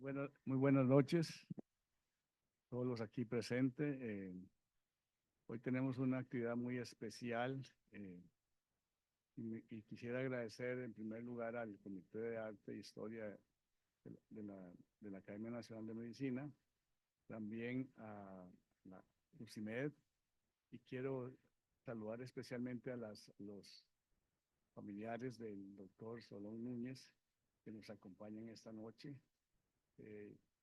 Muy buenas noches, todos los aquí presentes. Hoy tenemos una actividad muy especial y quisiera agradecer en primer lugar al Comité de Arte e Historia de la Academia Nacional de Medicina, también a la UCIMED, y quiero saludar especialmente a los familiares del doctor Solón Núñez que nos acompañan esta noche.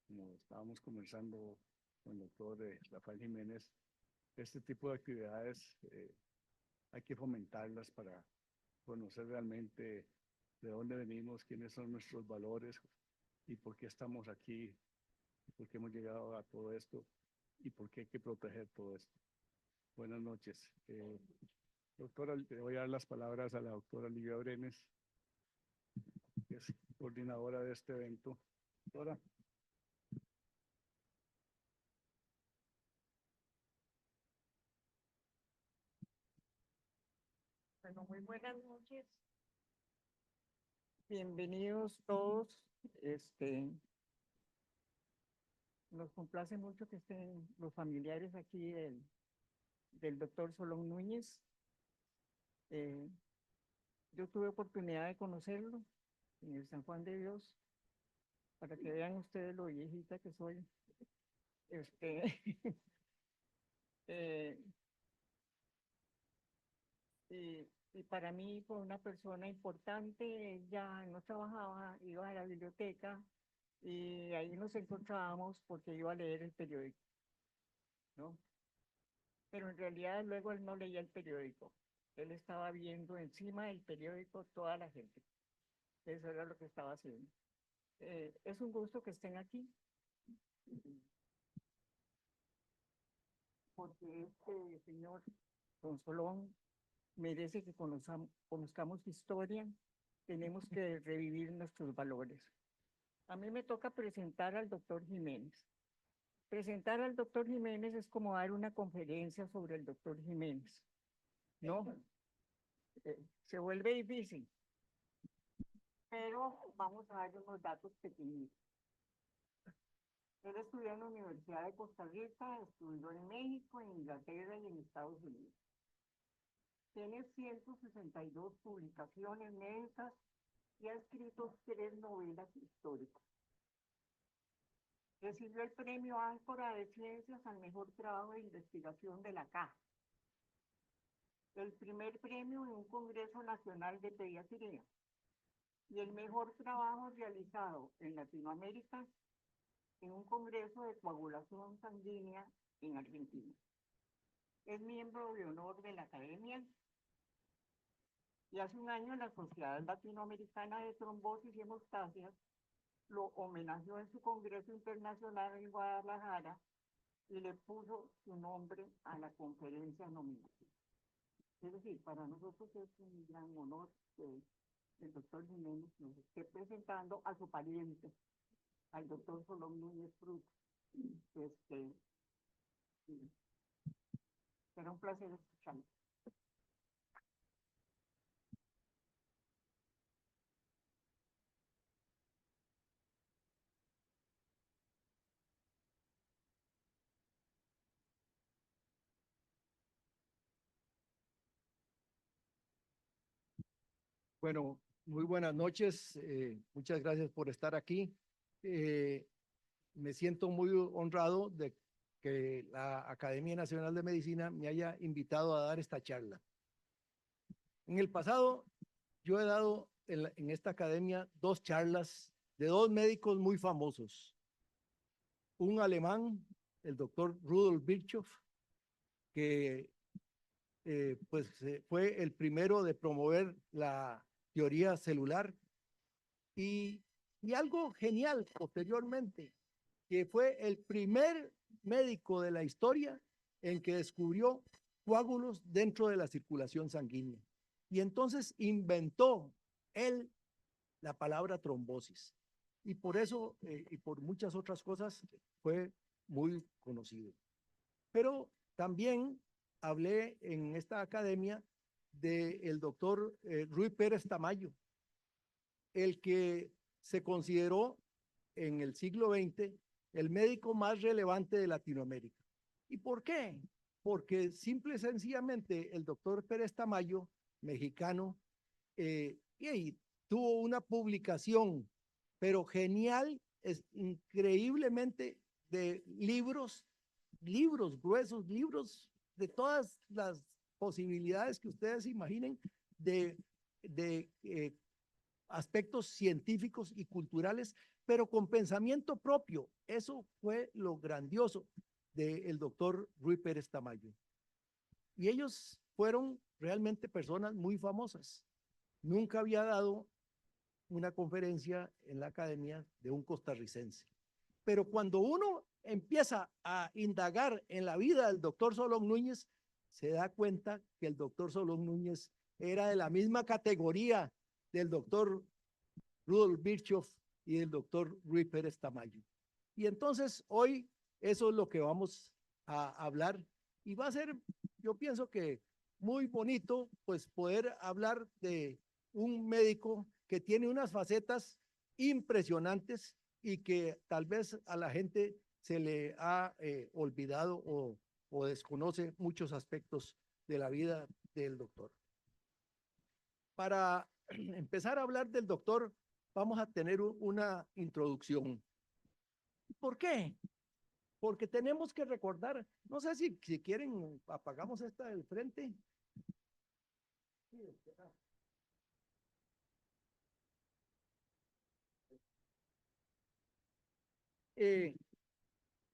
Como estábamos conversando con el doctor Rafael Jiménez, este tipo de actividades hay que fomentarlas para conocer realmente de dónde venimos, quiénes son nuestros valores y por qué estamos aquí, y por qué hemos llegado a todo esto y por qué hay que proteger todo esto. Buenas noches. Doctora, le voy a dar las palabras a la doctora Livia Brenes, que es coordinadora de este evento. Doctora. Bueno, muy buenas noches. Bienvenidos todos. Nos complace mucho que estén los familiares aquí del doctor Solón Núñez. Yo tuve oportunidad de conocerlo en el San Juan de Dios, para que vean ustedes lo viejita que soy. eh, y para mí fue una persona importante. Ella no trabajaba, iba a la biblioteca y ahí nos encontrábamos porque iba a leer el periódico, ¿no? Pero en realidad luego él no leía el periódico. Él estaba viendo encima del periódico toda la gente. Eso era lo que estaba haciendo. Es un gusto que estén aquí, porque este señor Don Solón merece que conozcamos su historia. Tenemos que revivir nuestros valores. A mí me toca presentar al doctor Jiménez. Presentar al doctor Jiménez es como dar una conferencia sobre el doctor Jiménez, ¿no? Se vuelve difícil, pero vamos a dar unos datos pequeños. Él estudió en la Universidad de Costa Rica, estudió en México, en Inglaterra y en Estados Unidos. Tiene 162 publicaciones médicas y ha escrito 3 novelas históricas. Recibió el premio Áncora de Ciencias al mejor trabajo de investigación de la CAA, el primer premio en un Congreso Nacional de Pediatría y el mejor trabajo realizado en Latinoamérica en un Congreso de Coagulación Sanguínea en Argentina. Es miembro de honor de la Academia y hace un año la Sociedad Latinoamericana de Trombosis y Hemostasias lo homenajeó en su Congreso Internacional en Guadalajara y le puso su nombre a la conferencia nominal. Es decir, para nosotros es un gran honor que el doctor Jiménez nos esté presentando a su pariente, al doctor Solón Núñez Cruz. Será un placer escucharlo. Bueno, muy buenas noches. Muchas gracias por estar aquí. Me siento muy honrado de que la Academia Nacional de Medicina me haya invitado a dar esta charla. En el pasado, yo he dado en esta academia 2 charlas de 2 médicos muy famosos. Un alemán, el doctor Rudolf Virchow, que fue el primero de promover la teoría celular, y algo genial posteriormente, que fue el primer médico de la historia en que descubrió coágulos dentro de la circulación sanguínea. Y entonces inventó él la palabra trombosis. Y por eso, y por muchas otras cosas, fue muy conocido. Pero también hablé en esta academia del doctor Rui Pérez Tamayo, el que se consideró en el siglo XX el médico más relevante de Latinoamérica. ¿Y por qué? Porque simple y sencillamente el doctor Pérez Tamayo, mexicano, y tuvo una publicación, pero genial, es increíblemente de libros gruesos, libros de todas las posibilidades que ustedes imaginen de aspectos científicos y culturales, pero con pensamiento propio. Eso fue lo grandioso del doctor Ruy Pérez Tamayo. Y ellos fueron realmente personas muy famosas. Nunca había dado una conferencia en la academia de un costarricense. Pero cuando uno empieza a indagar en la vida del doctor Solón Núñez, se da cuenta que el doctor Solón Núñez era de la misma categoría del doctor Rudolf Virchow y del doctor Ruy Pérez Tamayo. Y entonces hoy eso es lo que vamos a hablar y va a ser, yo pienso que muy bonito, pues poder hablar de un médico que tiene unas facetas impresionantes y que tal vez a la gente se le ha olvidado o desconoce muchos aspectos de la vida del doctor. Para empezar a hablar del doctor, vamos a tener una introducción. ¿Por qué? Porque tenemos que recordar, no sé si quieren, apagamos esta del frente. Sí, espera.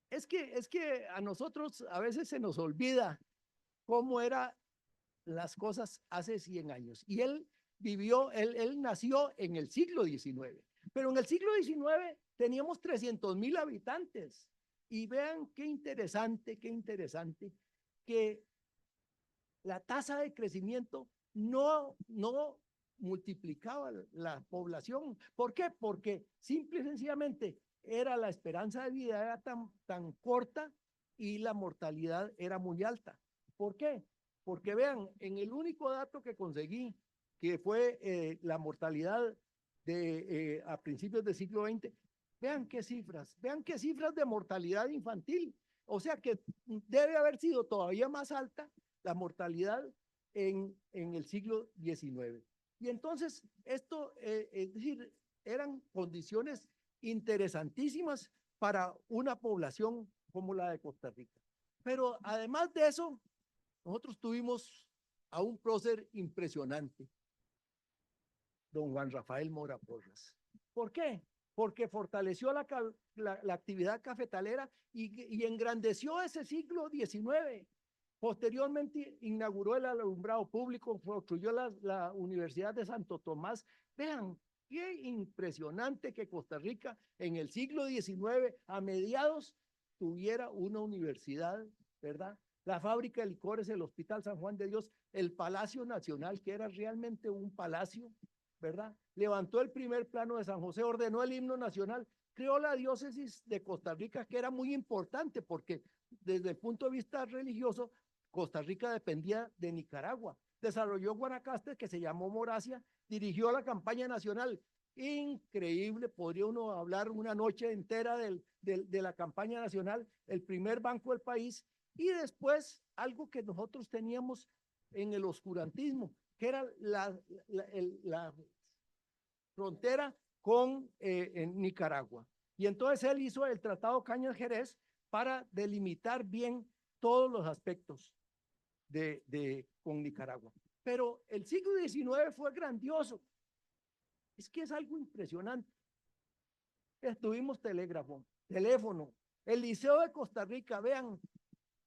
Es que a nosotros a veces se nos olvida cómo eran las cosas hace 100 años. Y él nació en el siglo XIX, pero en el siglo XIX teníamos 300,000 habitantes. Y vean qué interesante que la tasa de crecimiento no multiplicaba la población. ¿Por qué? Porque simple y sencillamente era la esperanza de vida era tan corta y la mortalidad era muy alta. ¿Por qué? Porque vean, en el único dato que conseguí, que fue la mortalidad a principios del siglo XX, vean qué cifras de mortalidad infantil. O sea que debe haber sido todavía más alta la mortalidad en el siglo XIX. Y entonces esto, es decir, eran condiciones interesantísimas para una población como la de Costa Rica. Pero además de eso, nosotros tuvimos a un prócer impresionante, don Juan Rafael Mora Porras. ¿Por qué? Porque fortaleció la actividad cafetalera y engrandeció ese siglo XIX. Posteriormente inauguró el alumbrado público, construyó la Universidad de Santo Tomás. Vean, qué impresionante que Costa Rica en el siglo XIX, a mediados, tuviera una universidad, ¿verdad? La fábrica de licores, el Hospital San Juan de Dios, el Palacio Nacional, que era realmente un palacio, ¿verdad? Levantó el primer plano de San José, ordenó el himno nacional, creó la diócesis de Costa Rica, que era muy importante porque desde el punto de vista religioso, Costa Rica dependía de Nicaragua. Desarrolló Guanacaste, que se llamó Moracia, dirigió la campaña nacional. Increíble, podría uno hablar una noche entera de la campaña nacional, el primer banco del país, y después algo que nosotros teníamos en el oscurantismo, que era la frontera con en Nicaragua. Y entonces él hizo el Tratado Cañas-Jerez para delimitar bien todos los aspectos con Nicaragua. Pero el siglo XIX fue grandioso. Es que es algo impresionante. Tuvimos teléfono, el Liceo de Costa Rica, vean,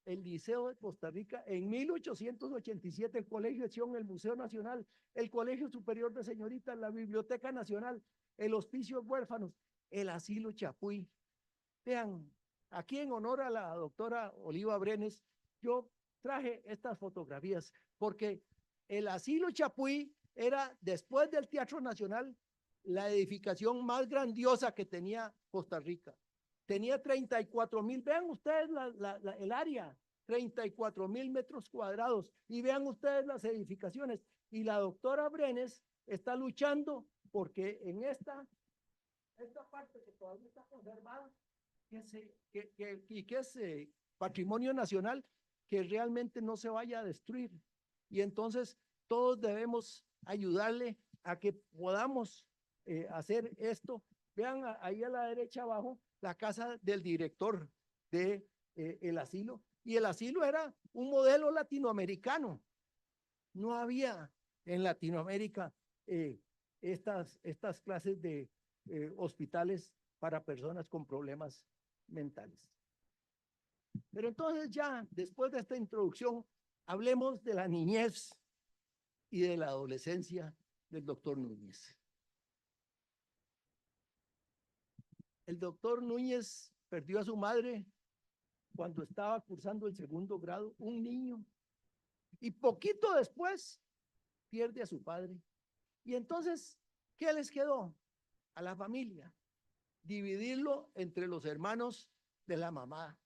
el Liceo de Costa Rica en 1887, el Colegio de Sion, el Museo Nacional, el Colegio Superior de Señoritas, la Biblioteca Nacional, el Hospicio Huérfanos, el Asilo Chapuy. Vean, aquí en honor a la doctora Oliva Brenes, yo traje estas fotografías porque el Asilo Chapuy era, después del Teatro Nacional, la edificación más grandiosa que tenía Costa Rica. Tenía 34,000, vean ustedes el área, 34,000 metros cuadrados, y vean ustedes las edificaciones. Y la doctora Brenes está luchando porque en esta esta parte que todavía está conservada, y que es patrimonio nacional, que realmente no se vaya a destruir. Y entonces todos debemos ayudarle a que podamos hacer esto. Vean ahí a la derecha abajo la casa del director de el asilo. Y el asilo era un modelo latinoamericano. No había en Latinoamérica estas clases de hospitales para personas con problemas mentales. Pero entonces ya, después de esta introducción, hablemos de la niñez y de la adolescencia del doctor Núñez. El doctor Núñez perdió a su madre cuando estaba cursando el 2º grado, un niño, y poquito después pierde a su padre. Y entonces, ¿qué les quedó a la familia? Dividirlo entre los hermanos de la mamá.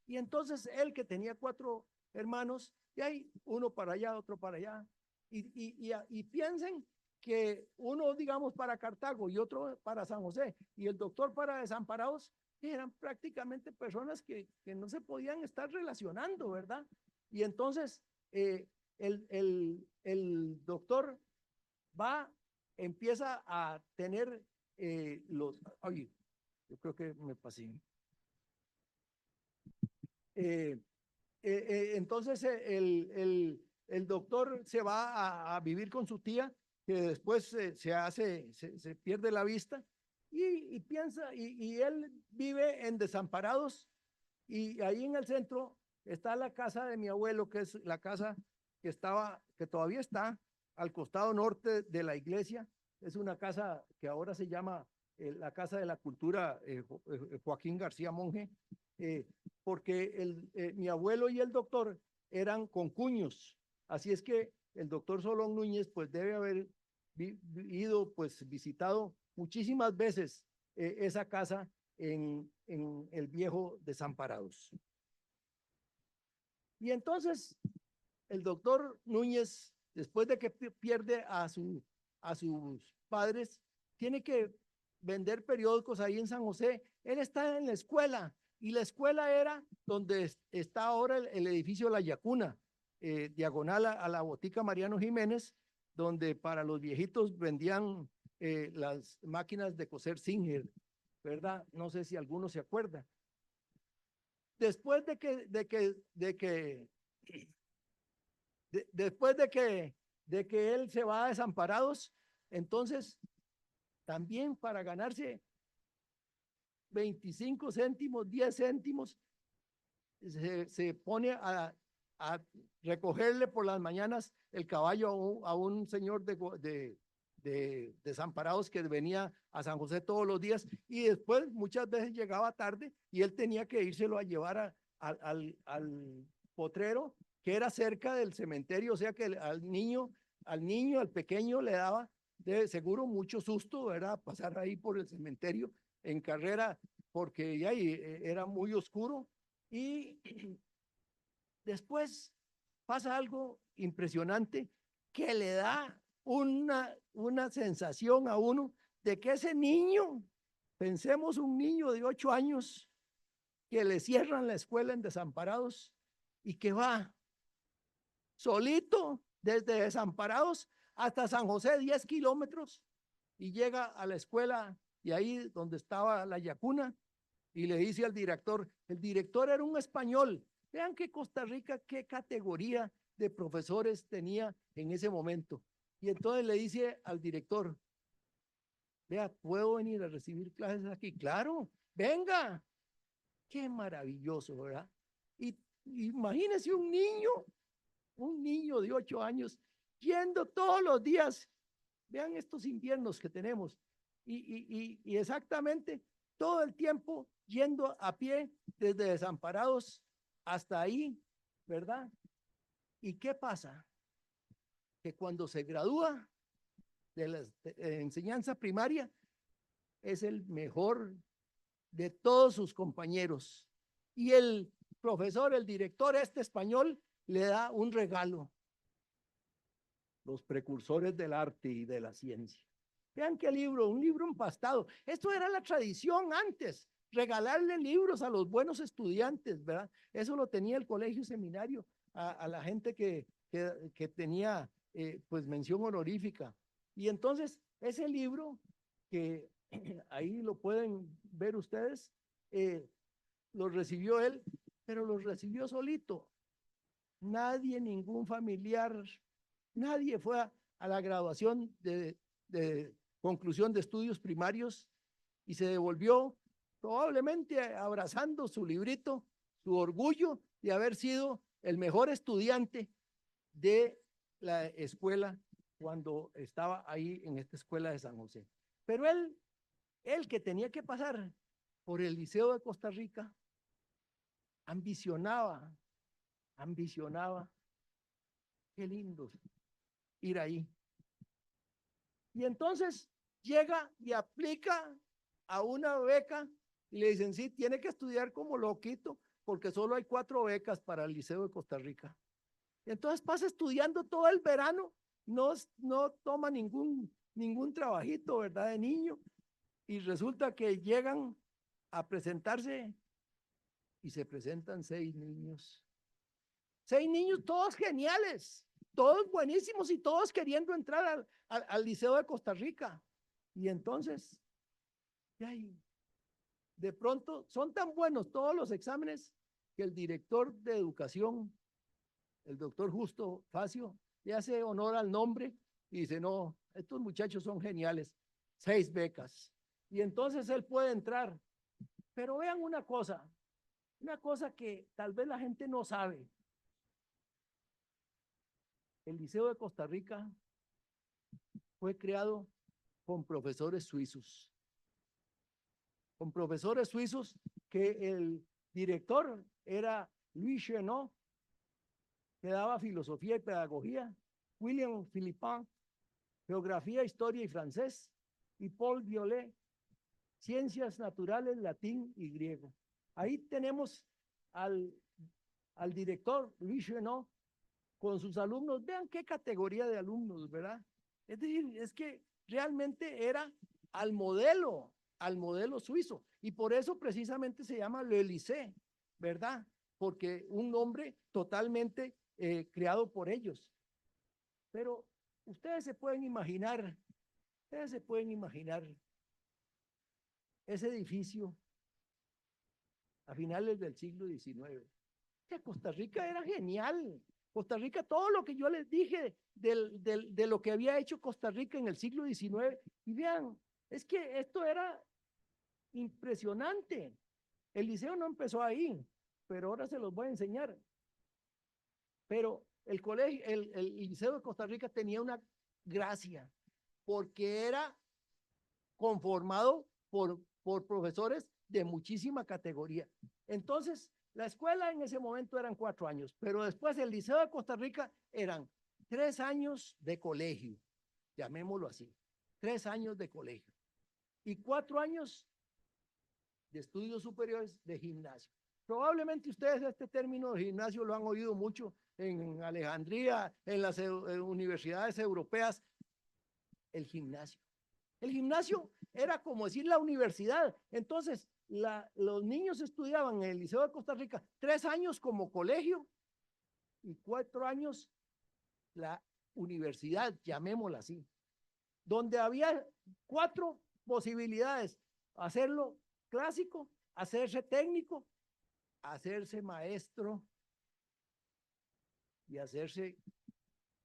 Y entonces él, que tenía 4 hermanos, y hay uno para allá, otro para allá, y piensen que uno, digamos, para Cartago y otro para San José, y el doctor para Desamparados, eran prácticamente personas que no se podían estar relacionando, ¿verdad? Y entonces el doctor empieza a tener ay, yo creo que me pasé. Entonces el doctor se va a vivir con su tía, que después se pierde la vista, y piensa, y él vive en Desamparados, y ahí en el centro está la casa de mi abuelo, que es la casa que todavía está al costado norte de la iglesia. Es una casa que ahora se llama la Casa de la Cultura Joaquín García Monge, porque mi abuelo y el doctor eran concuños. Así es que el doctor Solón Núñez pues debe haber ido, pues visitado muchísimas veces esa casa en el viejo Desamparados. Y entonces el doctor Núñez, después de que pierde a sus padres, tiene que vender periódicos ahí en San José. Él está en la escuela, y la escuela era donde está ahora el edificio La Yacuna, diagonal a la botica Mariano Jiménez, donde para los viejitos vendían las máquinas de coser Singer, ¿verdad? No sé si alguno se acuerda. Después después de que él se va a Desamparados, entonces también para ganarse 25 céntimos, 10 céntimos, se pone a recogerle por las mañanas el caballo a un señor de Desamparados que venía a San José todos los días, y después muchas veces llegaba tarde y él tenía que írselo a llevar al potrero, que era cerca del cementerio. O sea que al niño, al pequeño, le daba de seguro mucho susto, ¿verdad? Pasar ahí por el cementerio en carrera, porque ya era muy oscuro. Y después pasa algo impresionante que le da una sensación a uno de que ese niño, pensemos un niño de 8 años, que le cierran la escuela en Desamparados y que va solito desde Desamparados hasta San José, 10 kilómetros, y llega a la escuela, y ahí donde estaba la Yacuna, y le dice al director, el director era un español. Vean que Costa Rica, qué categoría de profesores tenía en ese momento. Y entonces le dice al director, vea, ¿puedo venir a recibir clases aquí? Claro, venga. Qué maravilloso, ¿verdad? Y imagínese un niño de 8 años, yendo todos los días. Vean estos inviernos que tenemos, y exactamente todo el tiempo yendo a pie desde Desamparados hasta ahí, ¿verdad? ¿Y qué pasa? Que cuando se gradúa de la enseñanza primaria, es el mejor de todos sus compañeros. Y el profesor, el director español, le da un regalo: los precursores del arte y de la ciencia. Vean qué libro, un libro empastado. Esto era la tradición antes, regalarle libros a los buenos estudiantes, ¿verdad? Eso lo tenía el colegio seminario a la gente que tenía pues mención honorífica. Y entonces ese libro que ahí lo pueden ver ustedes, lo recibió él, pero lo recibió solito. Nadie, ningún familiar, nadie fue a la graduación de conclusión de estudios primarios y se devolvió probablemente abrazando su librito, su orgullo de haber sido el mejor estudiante de la escuela cuando estaba ahí en esta escuela de San José. Pero él que tenía que pasar por el Liceo de Costa Rica, ambicionaba, qué lindo ir ahí. Y entonces llega y aplica a una beca y le dicen, sí, tiene que estudiar como loquito porque solo hay 4 becas para el Liceo de Costa Rica. Y entonces pasa estudiando todo el verano, no toma ningún trabajito, ¿verdad? De niño. Y resulta que llegan a presentarse y se presentan 6 niños. 6 niños, todos geniales, todos buenísimos y todos queriendo entrar al Liceo de Costa Rica. Y entonces, de pronto, son tan buenos todos los exámenes que el director de educación, el doctor Justo Facio, le hace honor al nombre y dice, no, estos muchachos son geniales, 6 becas. Y entonces él puede entrar. Pero vean una cosa que tal vez la gente no sabe. El Liceo de Costa Rica fue creado con profesores suizos. Con profesores suizos que el director era Louis Chenot, que daba filosofía y pedagogía, William Philippin, geografía, historia y francés, y Paul Violet, ciencias naturales, latín y griego. Ahí tenemos al director Louis Chenot con sus alumnos. Vean qué categoría de alumnos, ¿verdad? Es decir, es que realmente era al modelo suizo. Y por eso precisamente se llama Le Lycée, ¿verdad? Porque un nombre totalmente creado por ellos. Pero ustedes se pueden imaginar ese edificio a finales del siglo XIX. Que Costa Rica era genial. Costa Rica, todo lo que yo les dije de lo que había hecho Costa Rica en el siglo XIX, y vean, es que esto era impresionante. El liceo no empezó ahí, pero ahora se los voy a enseñar. Pero el colegio, el liceo de Costa Rica tenía una gracia, porque era conformado por profesores de muchísima categoría. Entonces, la escuela en ese momento eran 4 años, pero después el Liceo de Costa Rica eran 3 años de colegio, llamémoslo así, 3 años de colegio y 4 años de estudios superiores de gimnasio. Probablemente ustedes este término de gimnasio lo han oído mucho en Alejandría, en las universidades europeas, el gimnasio. El gimnasio era como decir la universidad. Entonces, los niños estudiaban en el Liceo de Costa Rica 3 años como colegio y 4 años la universidad, llamémosla así, donde había 4 posibilidades: hacerlo clásico, hacerse técnico, hacerse maestro y hacerse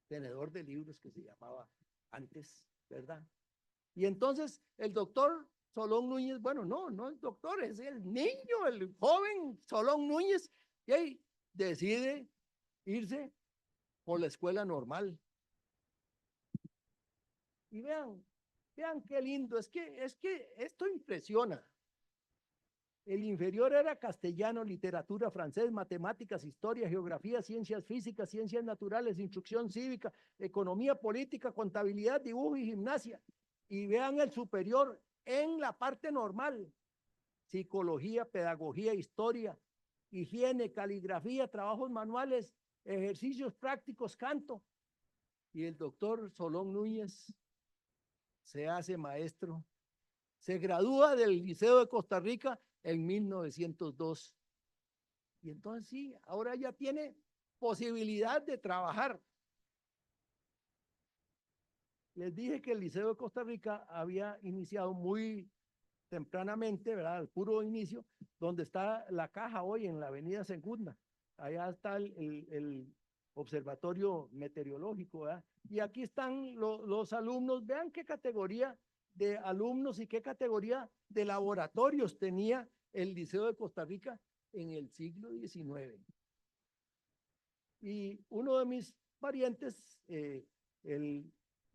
tenedor de libros, que se llamaba antes, ¿verdad? Y entonces el doctor Solón Núñez, bueno, no es doctor, es el niño, el joven Solón Núñez, y decide irse por la escuela normal. Y vean qué lindo, es que esto impresiona. El inferior era castellano, literatura, francés, matemáticas, historia, geografía, ciencias físicas, ciencias naturales, instrucción cívica, economía política, contabilidad, dibujo y gimnasia. Y vean el superior en la parte normal: psicología, pedagogía, historia, higiene, caligrafía, trabajos manuales, ejercicios prácticos, canto. Y el doctor Solón Núñez se hace maestro, se gradúa del Liceo de Costa Rica en 1902. Y entonces sí, ahora ya tiene posibilidad de trabajar. Les dije que el Liceo de Costa Rica había iniciado muy tempranamente, ¿verdad? Al puro inicio, donde está la caja hoy en la avenida Segunda. Allá está el observatorio meteorológico, ¿verdad? Y aquí están los alumnos. Vean qué categoría de alumnos y qué categoría de laboratorios tenía el Liceo de Costa Rica en el siglo XIX. Y uno de mis parientes, el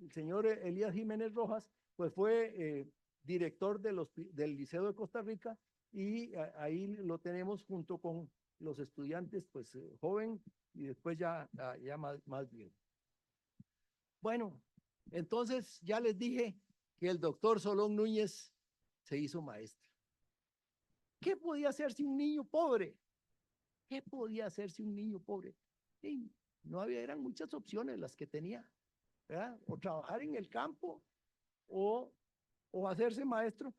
señor Elías Jiménez Rojas, pues fue director del Liceo de Costa Rica, y ahí lo tenemos junto con los estudiantes, pues joven y después ya más bien. Bueno, entonces ya les dije que el doctor Solón Núñez se hizo maestro. ¿Qué podía hacerse un niño pobre? ¿Qué podía hacerse un niño pobre? Sí, no había, eran muchas opciones las que tenía, ¿verdad? O trabajar en el campo o hacerse maestro.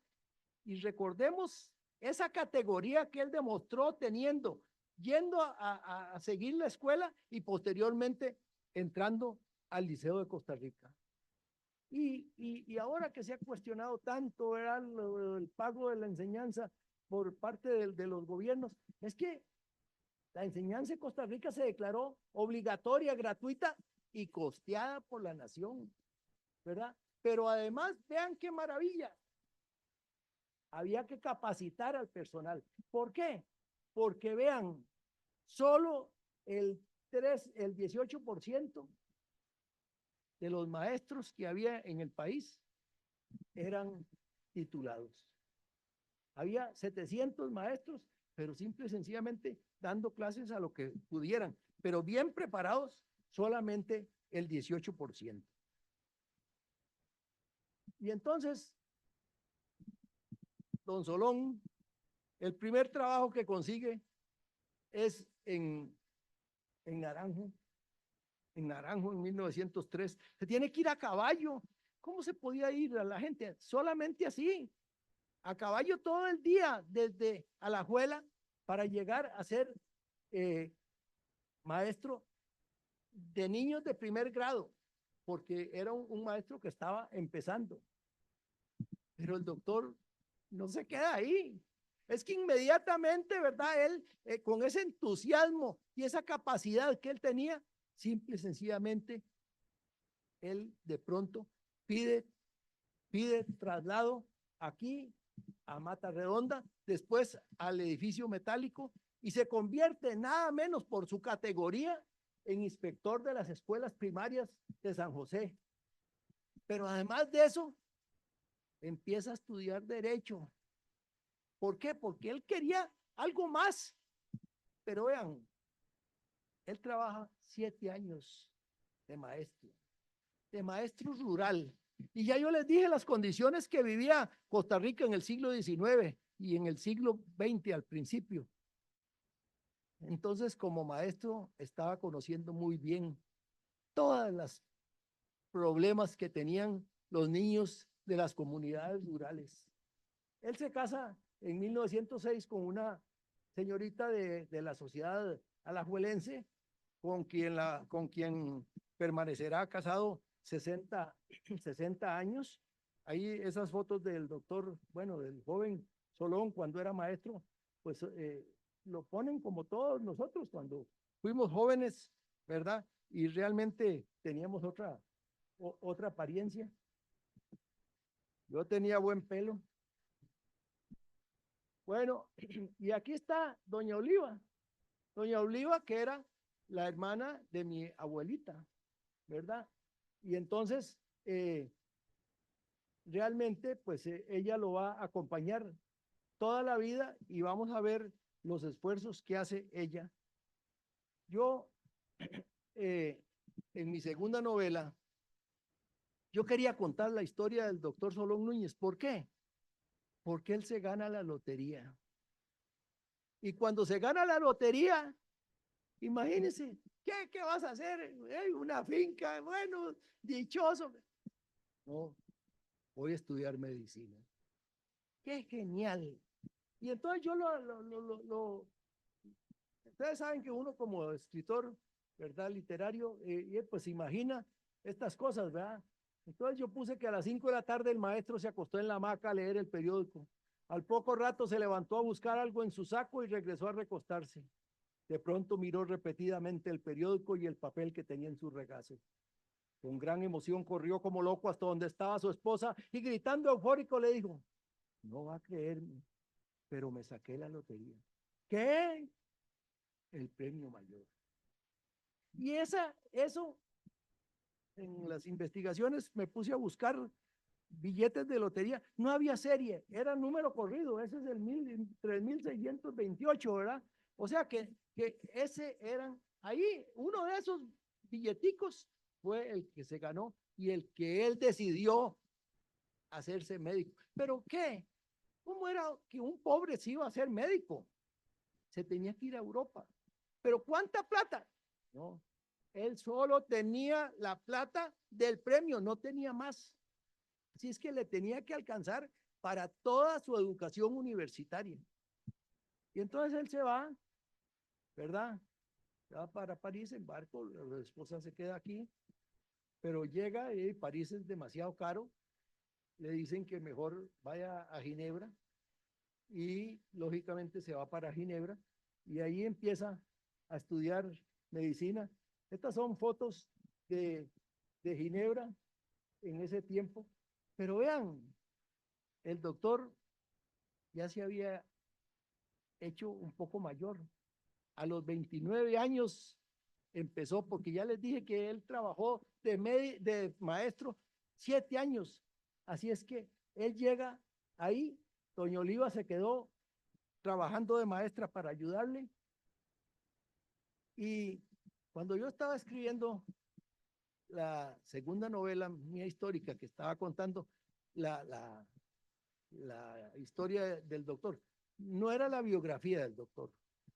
Y recordemos esa categoría que él demostró teniendo, yendo a seguir la escuela y posteriormente entrando al Liceo de Costa Rica. Y ahora que se ha cuestionado tanto, ¿verdad?, el pago de la enseñanza por parte de los gobiernos, es que la enseñanza en Costa Rica se declaró obligatoria, gratuita y costeada por la nación, ¿verdad? Pero además, vean qué maravilla, había que capacitar al personal. ¿Por qué? Porque vean, solo el 18% de los maestros que había en el país eran titulados. Había 700 maestros, pero simple y sencillamente dando clases a lo que pudieran, pero bien preparados, solamente el 18%. Y entonces, don Solón, el primer trabajo que consigue es en Naranjo, en 1903. Se tiene que ir a caballo. ¿Cómo se podía ir a la gente? Solamente así, a caballo todo el día, desde Alajuela, para llegar a ser maestro de niños de primer grado, porque era un maestro que estaba empezando. Pero el doctor no se queda ahí. Es que inmediatamente, ¿verdad? Él, con ese entusiasmo y esa capacidad que él tenía, simple y sencillamente, él de pronto pide traslado aquí a Mata Redonda, después al edificio metálico, y se convierte nada menos por su categoría en inspector de las escuelas primarias de San José. Pero además de eso, empieza a estudiar Derecho. ¿Por qué? Porque él quería algo más. Pero vean, él trabaja 7 años de maestro rural. Y ya yo les dije las condiciones que vivía Costa Rica en el siglo XIX y en el siglo XX al principio. Entonces, como maestro, estaba conociendo muy bien todas las problemas que tenían los niños de las comunidades rurales. Él se casa en 1906 con una señorita de la sociedad alajuelense, con quien permanecerá casado 60 años. Ahí esas fotos del doctor, bueno, del joven Solón cuando era maestro, pues lo ponen como todos nosotros cuando fuimos jóvenes, ¿verdad? Y realmente teníamos otra apariencia. Yo tenía buen pelo. Bueno, y aquí está doña Oliva. Doña Oliva, que era la hermana de mi abuelita, ¿verdad? Y entonces, realmente, pues ella lo va a acompañar toda la vida y vamos a ver los esfuerzos que hace ella. Yo, en mi segunda novela, yo quería contar la historia del doctor Solón Núñez. ¿Por qué? Porque él se gana la lotería. Y cuando se gana la lotería, imagínense, ¿qué vas a hacer? Una finca, bueno, dichoso. No, voy a estudiar medicina. ¡Qué genial! Y entonces yo ustedes saben que uno como escritor, ¿verdad? Literario, pues imagina estas cosas, ¿verdad? Entonces yo puse que a las 5 de la tarde el maestro se acostó en la hamaca a leer el periódico. Al poco rato se levantó a buscar algo en su saco y regresó a recostarse. De pronto miró repetidamente el periódico y el papel que tenía en su regazo. Con gran emoción corrió como loco hasta donde estaba su esposa y gritando eufórico le dijo, no va a creerme, pero me saqué la lotería. ¿Qué? El premio mayor. Y eso, en las investigaciones me puse a buscar billetes de lotería. No había serie, era número corrido. Ese es el 3628, ¿verdad? O sea que ese eran, ahí, uno de esos billeticos fue el que se ganó y el que él decidió hacerse médico. ¿Pero qué? ¿Cómo era que un pobre se iba a ser médico? Se tenía que ir a Europa. ¿Pero cuánta plata? No, él solo tenía la plata del premio, no tenía más. Así es que le tenía que alcanzar para toda su educación universitaria. Y entonces él se va, ¿verdad? Se va para París en barco, la esposa se queda aquí, pero llega y París es demasiado caro, le dicen que mejor vaya a Ginebra y lógicamente se va para Ginebra y ahí empieza a estudiar medicina. Estas son fotos de Ginebra en ese tiempo, pero vean, el doctor ya se había hecho un poco mayor. A los 29 años empezó, porque ya les dije que él trabajó de maestro 7 años. Así es que él llega ahí, doña Oliva se quedó trabajando de maestra para ayudarle. Y cuando yo estaba escribiendo la segunda novela mía histórica que estaba contando la, la, la historia del doctor, no era la biografía del doctor.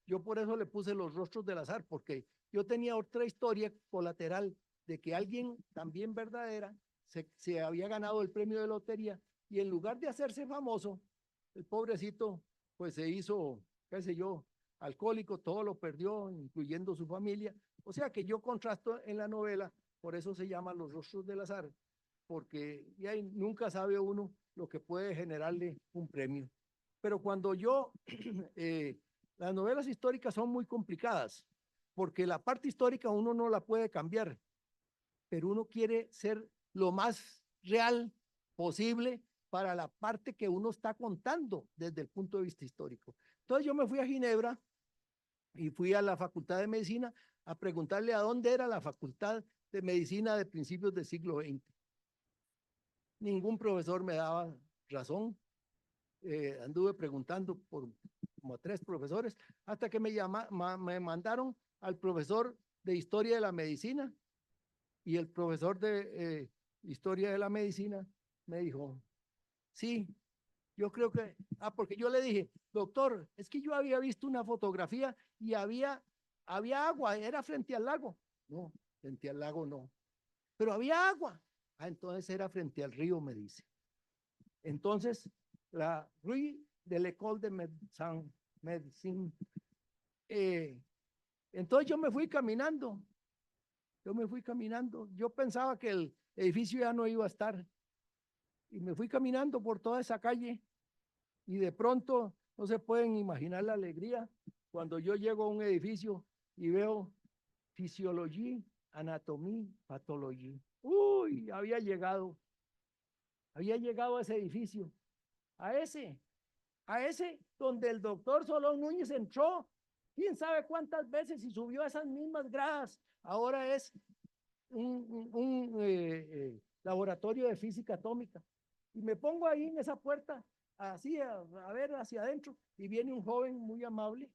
Yo por eso le puse Los rostros del azar, porque yo tenía otra historia colateral de que alguien también verdadera se había ganado el premio de lotería y en lugar de hacerse famoso, el pobrecito pues se hizo, qué sé yo, alcohólico, todo lo perdió, incluyendo su familia. O sea que yo contrasto en la novela, por eso se llama Los rostros del azar, porque ya nunca sabe uno lo que puede generarle un premio. Pero cuando las novelas históricas son muy complicadas, porque la parte histórica uno no la puede cambiar, pero uno quiere ser lo más real posible para la parte que uno está contando desde el punto de vista histórico. Entonces yo me fui a Ginebra y fui a la Facultad de Medicina a preguntarle a dónde era la Facultad de Medicina de principios del siglo XX. Ningún profesor me daba razón. Anduve preguntando por como a 3 profesores hasta que me mandaron al profesor de Historia de la Medicina y el profesor de Historia de la Medicina me dijo, sí, yo creo que, porque yo le dije, doctor, es que yo había visto una fotografía y había agua, era frente al lago. No, frente al lago no, pero había agua. Entonces era frente al río, me dice. Entonces, la Rue de l'École de Médecine. Entonces yo pensaba que el edificio ya no iba a estar y me fui caminando por toda esa calle y de pronto no se pueden imaginar la alegría cuando yo llego a un edificio y veo fisiología, anatomía, patología. Uy, había llegado a ese edificio, a ese donde el doctor Solón Núñez entró, quién sabe cuántas veces y subió a esas mismas gradas. Ahora es un laboratorio de física atómica. Y me pongo ahí en esa puerta, así a ver hacia adentro, y viene un joven muy amable,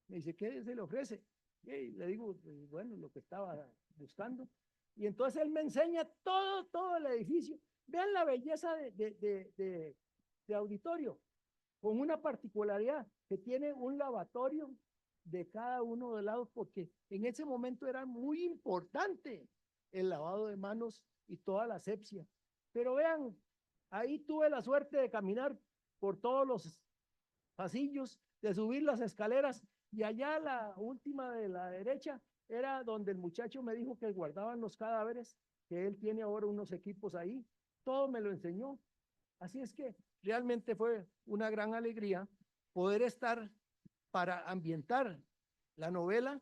me dice, ¿qué se le ofrece? Y le digo, bueno, lo que estaba buscando. Y entonces él me enseña todo el edificio. Vean la belleza de auditorio, con una particularidad que tiene un lavatorio de cada uno de lados, porque en ese momento era muy importante el lavado de manos y toda la asepsia. Pero vean Ahí tuve la suerte de caminar por todos los pasillos, de subir las escaleras, y allá la última de la derecha era donde el muchacho me dijo que guardaban los cadáveres, que él tiene ahora unos equipos ahí. Todo me lo enseñó. Así es que realmente fue una gran alegría poder estar para ambientar la novela,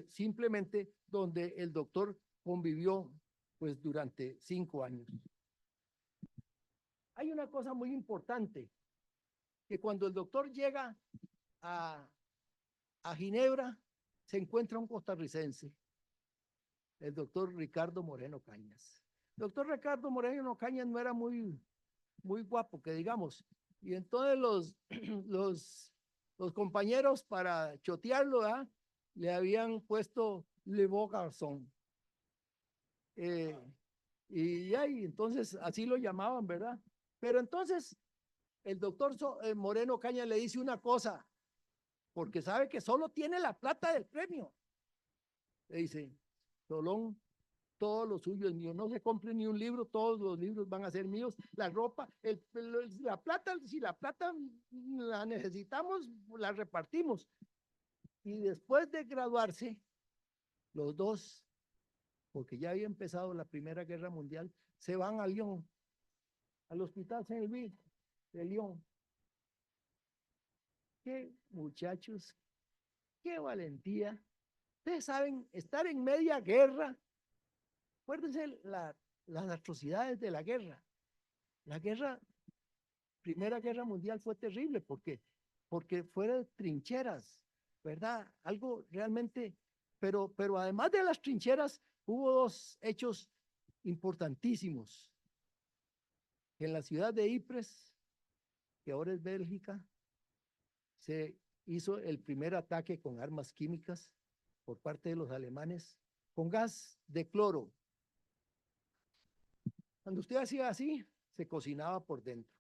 simplemente donde el doctor convivió pues durante 5 años. Hay una cosa muy importante, que cuando el doctor llega a, a Ginebra, se encuentra un costarricense, el doctor Ricardo Moreno Cañas. El doctor Ricardo Moreno Cañas no era muy guapo, que digamos, y entonces los compañeros para chotearlo, ¿ah?, le habían puesto Le Beau Garçon. Y entonces así lo llamaban, ¿verdad? Pero entonces el doctor Moreno Cañas le dice una cosa, porque sabe que solo tiene la plata del premio. Le dice: Solón, todo lo suyo es mío, no se compre ni un libro, todos los libros van a ser míos, la ropa, la plata, si la plata la necesitamos, la repartimos. Y después de graduarse, los dos, porque ya había empezado la Primera Guerra Mundial, se van a Lyon, al Hospital Saint-Louis de Lyon. Qué muchachos, qué valentía. Ustedes saben, estar en media guerra. Acuérdense las atrocidades de la guerra. La guerra, Primera Guerra Mundial, fue terrible porque fueron trincheras, ¿verdad? Algo realmente, pero además de las trincheras, hubo 2 hechos importantísimos. En la ciudad de Ypres, que ahora es Bélgica, se hizo el primer ataque con armas químicas por parte de los alemanes, con gas de cloro. Cuando usted hacía así, se cocinaba por dentro.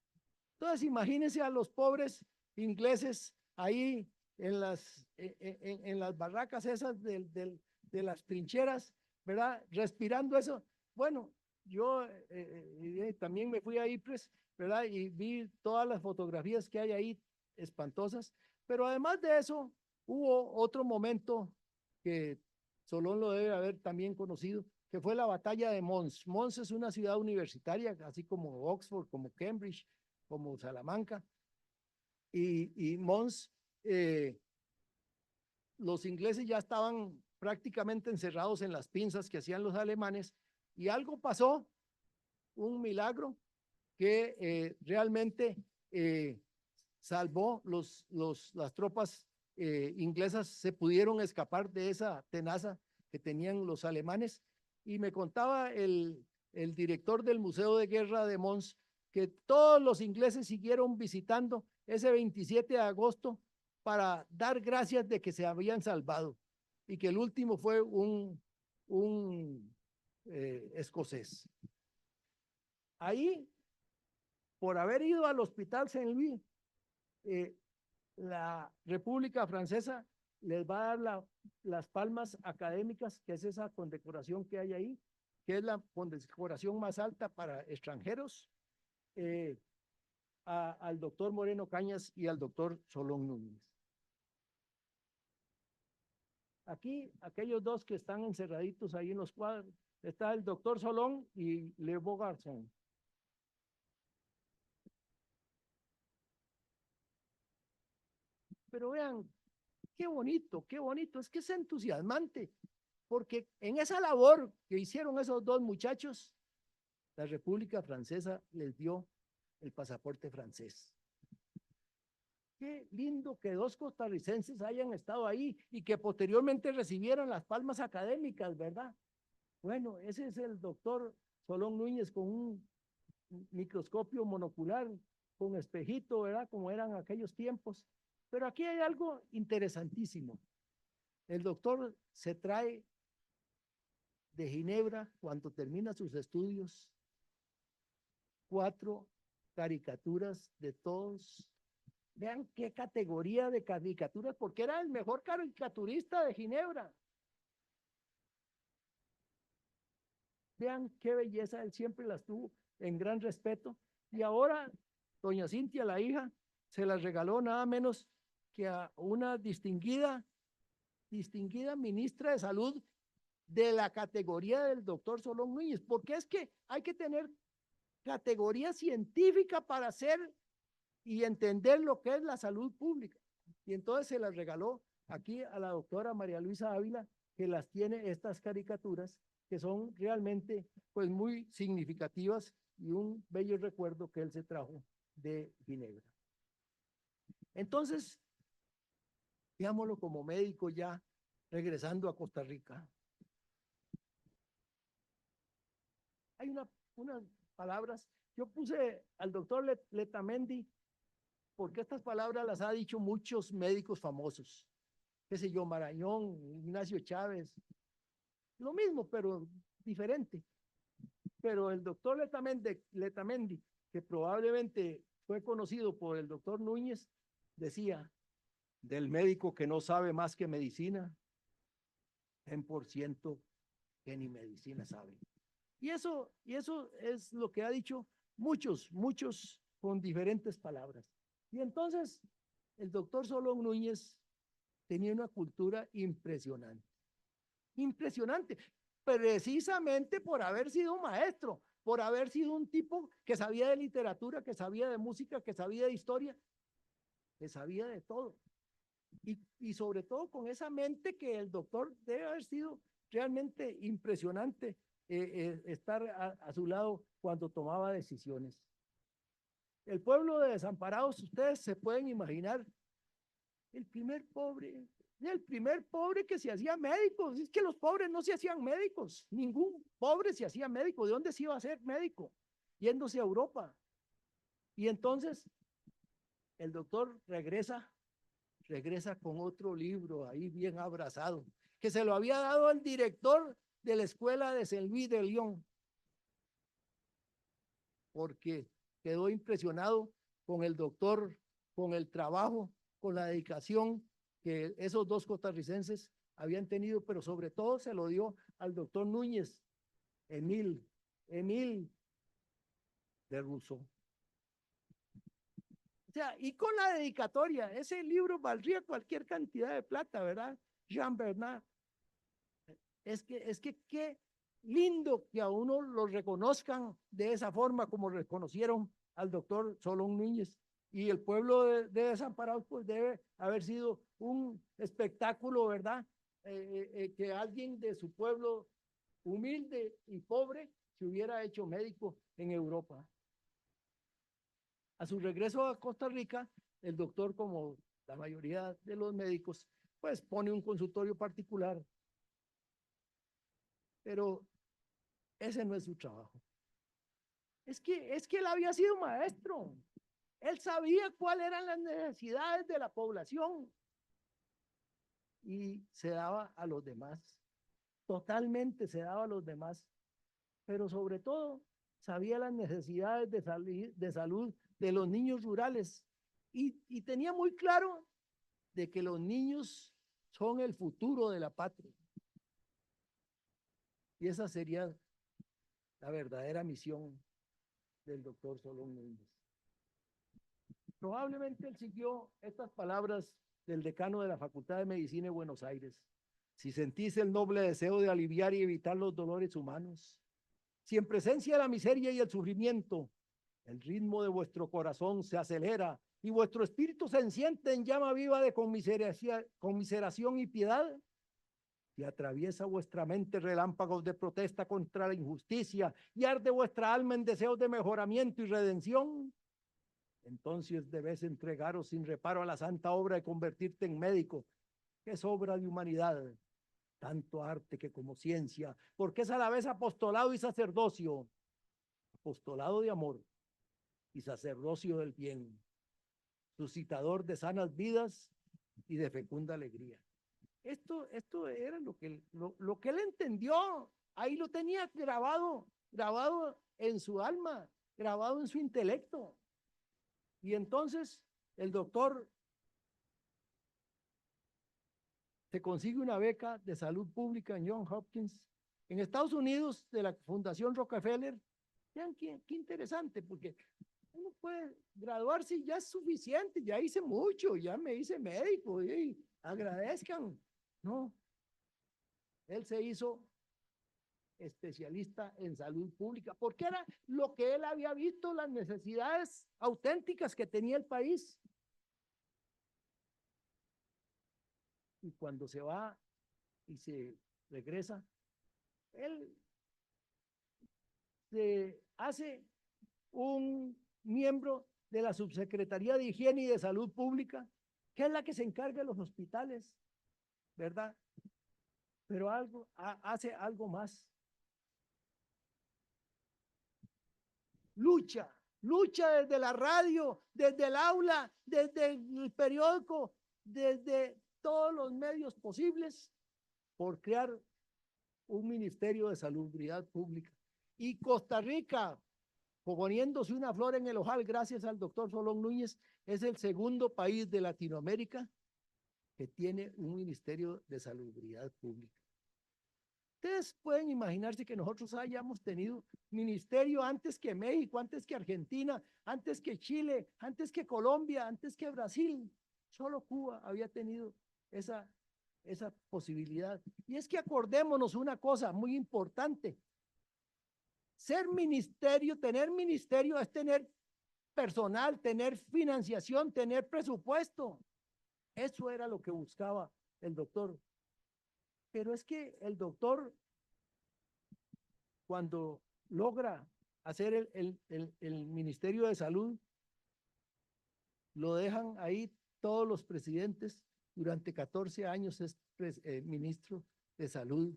Entonces, imagínense a los pobres ingleses ahí en las barracas esas de las trincheras, ¿verdad? Respirando eso. Bueno, yo también me fui a Ypres, ¿verdad? Y vi todas las fotografías que hay ahí, espantosas. Pero además de eso, hubo otro momento que Solón lo debe haber también conocido, que fue la batalla de Mons. Mons es una ciudad universitaria, así como Oxford, como Cambridge, como Salamanca. Y Mons, los ingleses ya estaban prácticamente encerrados en las pinzas que hacían los alemanes, y algo pasó, un milagro, que realmente salvó las tropas inglesas, se pudieron escapar de esa tenaza que tenían los alemanes. Y me contaba el director del Museo de Guerra de Mons que todos los ingleses siguieron visitando ese 27 de agosto para dar gracias de que se habían salvado, y que el último fue un escocés. Ahí, por haber ido al Hospital Saint-Louis, la República Francesa les va a dar las palmas académicas, que es esa condecoración que hay ahí, que es la condecoración más alta para extranjeros, al doctor Moreno Cañas y al doctor Solón Núñez. Aquí, aquellos 2 que están encerraditos ahí en los cuadros, está el doctor Solón y Le Beau Garçon. Pero vean, qué bonito, es que es entusiasmante, porque en esa labor que hicieron esos 2 muchachos, la República Francesa les dio el pasaporte francés. Qué lindo que 2 costarricenses hayan estado ahí y que posteriormente recibieran las palmas académicas, ¿verdad? Bueno, ese es el doctor Solón Núñez con un microscopio monocular, con espejito, ¿verdad? Como eran aquellos tiempos. Pero aquí hay algo interesantísimo. El doctor se trae de Ginebra, cuando termina sus estudios, 4 caricaturas de todos. Vean qué categoría de caricaturas, porque era el mejor caricaturista de Ginebra. Vean qué belleza, él siempre las tuvo en gran respeto. Y ahora, doña Cintia, la hija, se las regaló nada menos que a una distinguida ministra de Salud de la categoría del doctor Solón Núñez, porque es que hay que tener categoría científica para hacer y entender lo que es la salud pública. Y entonces se las regaló aquí a la doctora María Luisa Ávila, que las tiene estas caricaturas, que son realmente pues muy significativas y un bello recuerdo que él se trajo de Ginebra. Entonces, digámoslo como médico ya regresando a Costa Rica. Hay unas palabras, yo puse al doctor Letamendi porque estas palabras las ha dicho muchos médicos famosos, qué sé yo, Marañón, Ignacio Chávez, lo mismo, pero diferente. Pero el doctor Letamendi, que probablemente fue conocido por el doctor Núñez, decía, del médico que no sabe más que medicina, 10% que ni medicina sabe. Y eso es lo que ha dicho muchos con diferentes palabras. Y entonces, el doctor Solón Núñez tenía una cultura impresionante, precisamente por haber sido un maestro, por haber sido un tipo que sabía de literatura, que sabía de música, que sabía de historia, que sabía de todo. Y sobre todo con esa mente que el doctor debe haber sido realmente impresionante estar a su lado cuando tomaba decisiones. El pueblo de Desamparados, ustedes se pueden imaginar, el primer pobre que se hacía médico. Es que los pobres no se hacían médicos, ningún pobre se hacía médico. ¿De dónde se iba a ser médico? Yéndose a Europa. Y entonces el doctor regresa con otro libro ahí bien abrazado, que se lo había dado el director de la escuela de Saint Louis de Lyon, porque quedó impresionado con el doctor, con el trabajo, con la dedicación que esos dos costarricenses habían tenido, pero sobre todo se lo dio al doctor Núñez, Emil de Rousseau. O sea, y con la dedicatoria, ese libro valdría cualquier cantidad de plata, ¿verdad? Jean Bernard. Es que qué lindo que a uno lo reconozcan de esa forma como reconocieron al doctor Solón Núñez. Y el pueblo de Desamparados pues debe haber sido un espectáculo, ¿verdad? Que alguien de su pueblo humilde y pobre se hubiera hecho médico en Europa. A su regreso a Costa Rica, el doctor, como la mayoría de los médicos, pues pone un consultorio particular. Pero ese no es su trabajo. Es que él había sido maestro. Él sabía cuáles eran las necesidades de la población y se daba a los demás. Totalmente se daba a los demás. Pero sobre todo, sabía las necesidades de salud de los niños rurales y tenía muy claro de que los niños son el futuro de la patria. Y esa sería la verdadera misión del doctor Solón Núñez. Probablemente él siguió estas palabras del decano de la Facultad de Medicina de Buenos Aires. Si sentís el noble deseo de aliviar y evitar los dolores humanos, si en presencia de la miseria y el sufrimiento, el ritmo de vuestro corazón se acelera y vuestro espíritu se enciende en llama viva de conmiseración y piedad, y atraviesa vuestra mente relámpagos de protesta contra la injusticia y arde vuestra alma en deseos de mejoramiento y redención, entonces debes entregaros sin reparo a la santa obra de convertirte en médico, que es obra de humanidad, tanto arte que como ciencia, porque es a la vez apostolado y sacerdocio, apostolado de amor y sacerdocio del bien, suscitador de sanas vidas y de fecunda alegría. Esto era lo que él entendió, ahí lo tenía grabado en su alma, grabado en su intelecto. Y entonces el doctor se consigue una beca de salud pública en Johns Hopkins, en Estados Unidos, de la Fundación Rockefeller. Vean qué interesante, porque uno puede graduarse y ya es suficiente, ya hice mucho, ya me hice médico, y agradezcan. No, él se hizo especialista en salud pública, porque era lo que él había visto, las necesidades auténticas que tenía el país. Y cuando se va y se regresa, él se hace un miembro de la Subsecretaría de Higiene y de Salud Pública, que es la que se encarga de los hospitales, ¿verdad? Pero hace algo más. Lucha desde la radio, desde el aula, desde el periódico, desde todos los medios posibles por crear un Ministerio de Salubridad Pública. Y Costa Rica, poniéndose una flor en el ojal, gracias al doctor Solón Núñez, es el segundo país de Latinoamérica que tiene un Ministerio de Salubridad Pública. Ustedes pueden imaginarse que nosotros hayamos tenido ministerio antes que México, antes que Argentina, antes que Chile, antes que Colombia, antes que Brasil. Solo Cuba había tenido esa posibilidad. Y es que acordémonos una cosa muy importante. Ser ministerio, tener ministerio es tener personal, tener financiación, tener presupuesto. Eso era lo que buscaba el doctor. Pero es que el doctor, cuando logra hacer el Ministerio de Salud, lo dejan ahí todos los presidentes. Durante 14 años es ministro de Salud.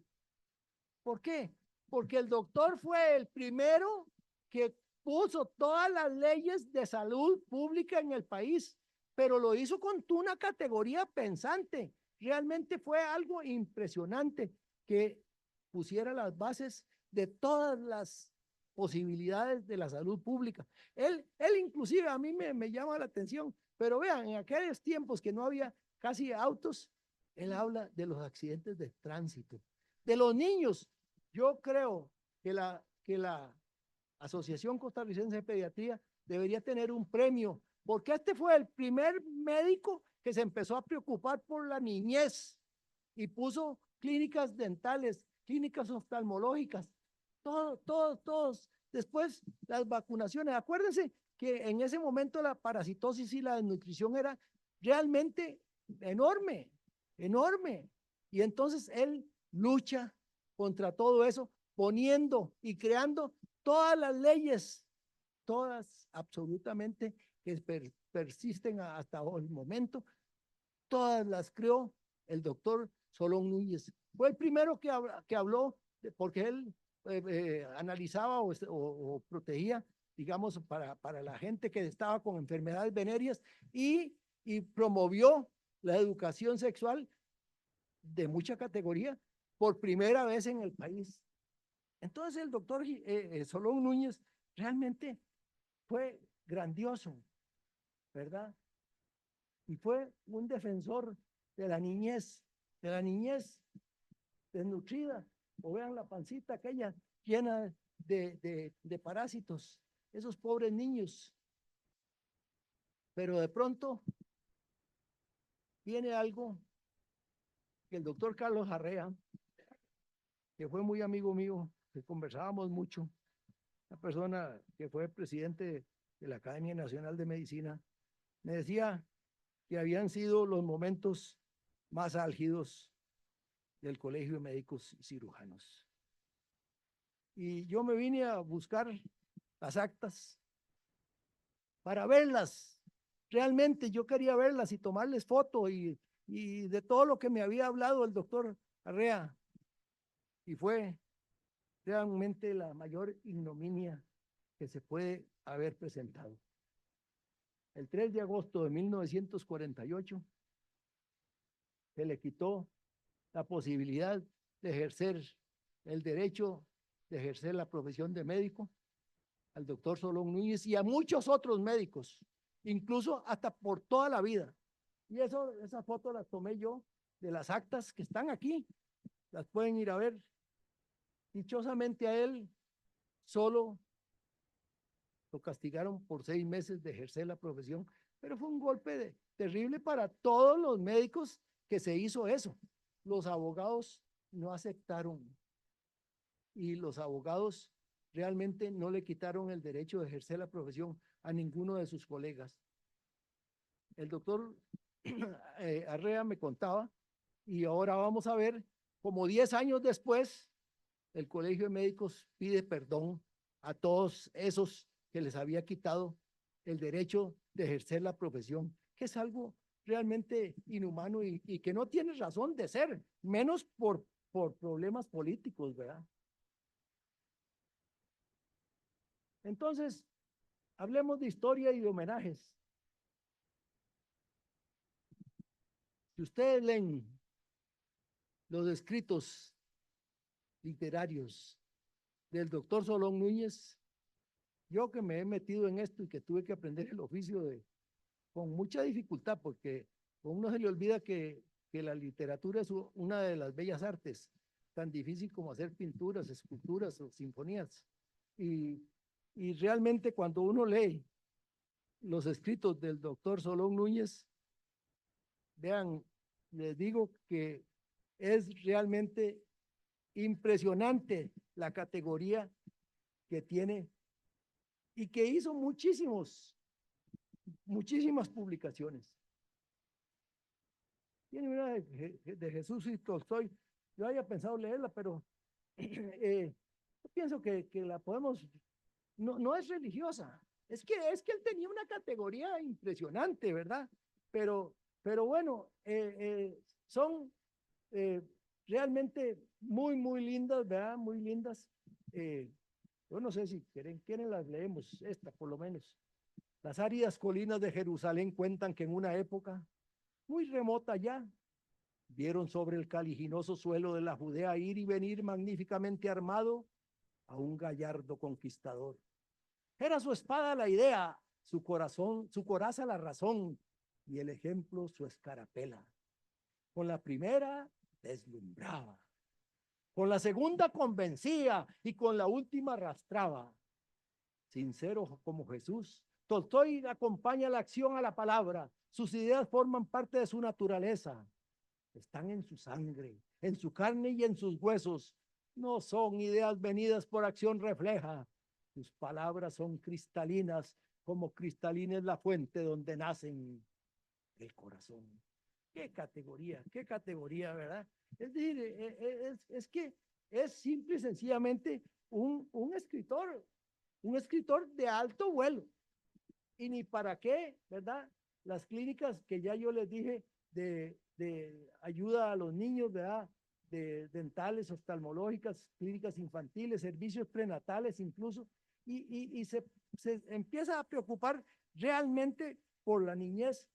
¿Por qué? Porque el doctor fue el primero que puso todas las leyes de salud pública en el país, pero lo hizo con una categoría pensante. Realmente fue algo impresionante que pusiera las bases de todas las posibilidades de la salud pública. Él inclusive a mí me llama la atención, pero vean, en aquellos tiempos que no había casi autos, él habla de los accidentes de tránsito, de los niños. Yo creo que la Asociación Costarricense de Pediatría debería tener un premio, porque este fue el primer médico que se empezó a preocupar por la niñez y puso clínicas dentales, clínicas oftalmológicas, todos. Después las vacunaciones. Acuérdense que en ese momento la parasitosis y la desnutrición era realmente enorme. Y entonces él lucha contra todo eso, poniendo y creando todas las leyes, todas absolutamente que persisten hasta el momento, todas las creó el doctor Solón Núñez. Fue el primero que habló, porque él analizaba o protegía, digamos, para la gente que estaba con enfermedades venéreas y promovió la educación sexual de mucha categoría por primera vez en el país. Entonces el doctor Solón Núñez realmente fue grandioso, ¿verdad? Y fue un defensor de la niñez desnutrida. O vean la pancita aquella llena de parásitos, esos pobres niños. Pero de pronto viene algo que el doctor Carlos Arrea, que fue muy amigo mío, que conversábamos mucho, una persona que fue presidente de la Academia Nacional de Medicina, me decía que habían sido los momentos más álgidos del Colegio de Médicos y Cirujanos. Y yo me vine a buscar las actas para verlas. Realmente yo quería verlas y tomarles foto y de todo lo que me había hablado el doctor Arrea. Y fue realmente la mayor ignominia que se puede haber presentado. El 3 de agosto de 1948 se le quitó la posibilidad de ejercer el derecho de ejercer la profesión de médico al doctor Solón Núñez y a muchos otros médicos, incluso hasta por toda la vida. Y esa foto la tomé yo de las actas que están aquí, las pueden ir a ver. Dichosamente a él solo lo castigaron por 6 meses de ejercer la profesión, pero fue un golpe terrible para todos los médicos que se hizo eso. Los abogados no aceptaron y los abogados realmente no le quitaron el derecho de ejercer la profesión a ninguno de sus colegas. El doctor Arrea me contaba, y ahora vamos a ver, como 10 años después, el Colegio de Médicos pide perdón a todos esos que les había quitado el derecho de ejercer la profesión, que es algo realmente inhumano y que no tiene razón de ser, menos por problemas políticos, ¿verdad? Entonces, hablemos de historia y de homenajes. Si ustedes leen los escritos literarios del doctor Solón Núñez, yo que me he metido en esto y que tuve que aprender el oficio con mucha dificultad, porque a uno se le olvida que la literatura es una de las bellas artes, tan difícil como hacer pinturas, esculturas o sinfonías. Y realmente cuando uno lee los escritos del doctor Solón Núñez, vean, les digo que es realmente impresionante la categoría que tiene y que hizo muchísimas publicaciones. Tiene una de Jesús y Tolstoy. Yo había pensado leerla, pero yo pienso que la podemos, no es religiosa. Es que él tenía una categoría impresionante, ¿verdad? Pero bueno, son realmente muy lindas, ¿verdad? Muy lindas. Yo no sé si quieren las leemos, esta por lo menos. Las áridas colinas de Jerusalén cuentan que en una época muy remota ya, vieron sobre el caliginoso suelo de la Judea ir y venir magníficamente armado a un gallardo conquistador. Era su espada la idea, su coraza la razón y el ejemplo su escarapela. Con la primera deslumbraba, con la segunda convencía y con la última arrastraba. Sincero como Jesús, Tolstoy acompaña la acción a la palabra. Sus ideas forman parte de su naturaleza. Están en su sangre, en su carne y en sus huesos. No son ideas venidas por acción refleja. Sus palabras son cristalinas, como cristalina es la fuente donde nacen el corazón. Qué categoría, ¿verdad? Es decir, es que es simple y sencillamente un escritor de alto vuelo. Y ni para qué, ¿verdad? Las clínicas que ya yo les dije de ayuda a los niños, ¿verdad? De dentales, oftalmológicas, clínicas infantiles, servicios prenatales incluso, y se empieza a preocupar realmente por la niñez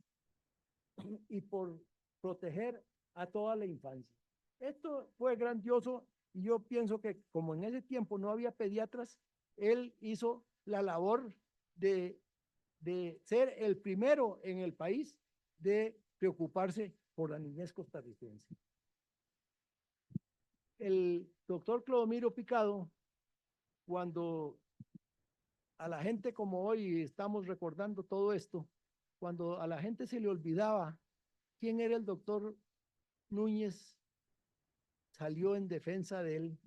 y por proteger a toda la infancia. Esto fue grandioso y yo pienso que como en ese tiempo no había pediatras, él hizo la labor de ser el primero en el país de preocuparse por la niñez costarricense. El doctor Clodomiro Picado, cuando a la gente como hoy estamos recordando todo esto, cuando a la gente se le olvidaba quién era el doctor Núñez, salió en defensa de él,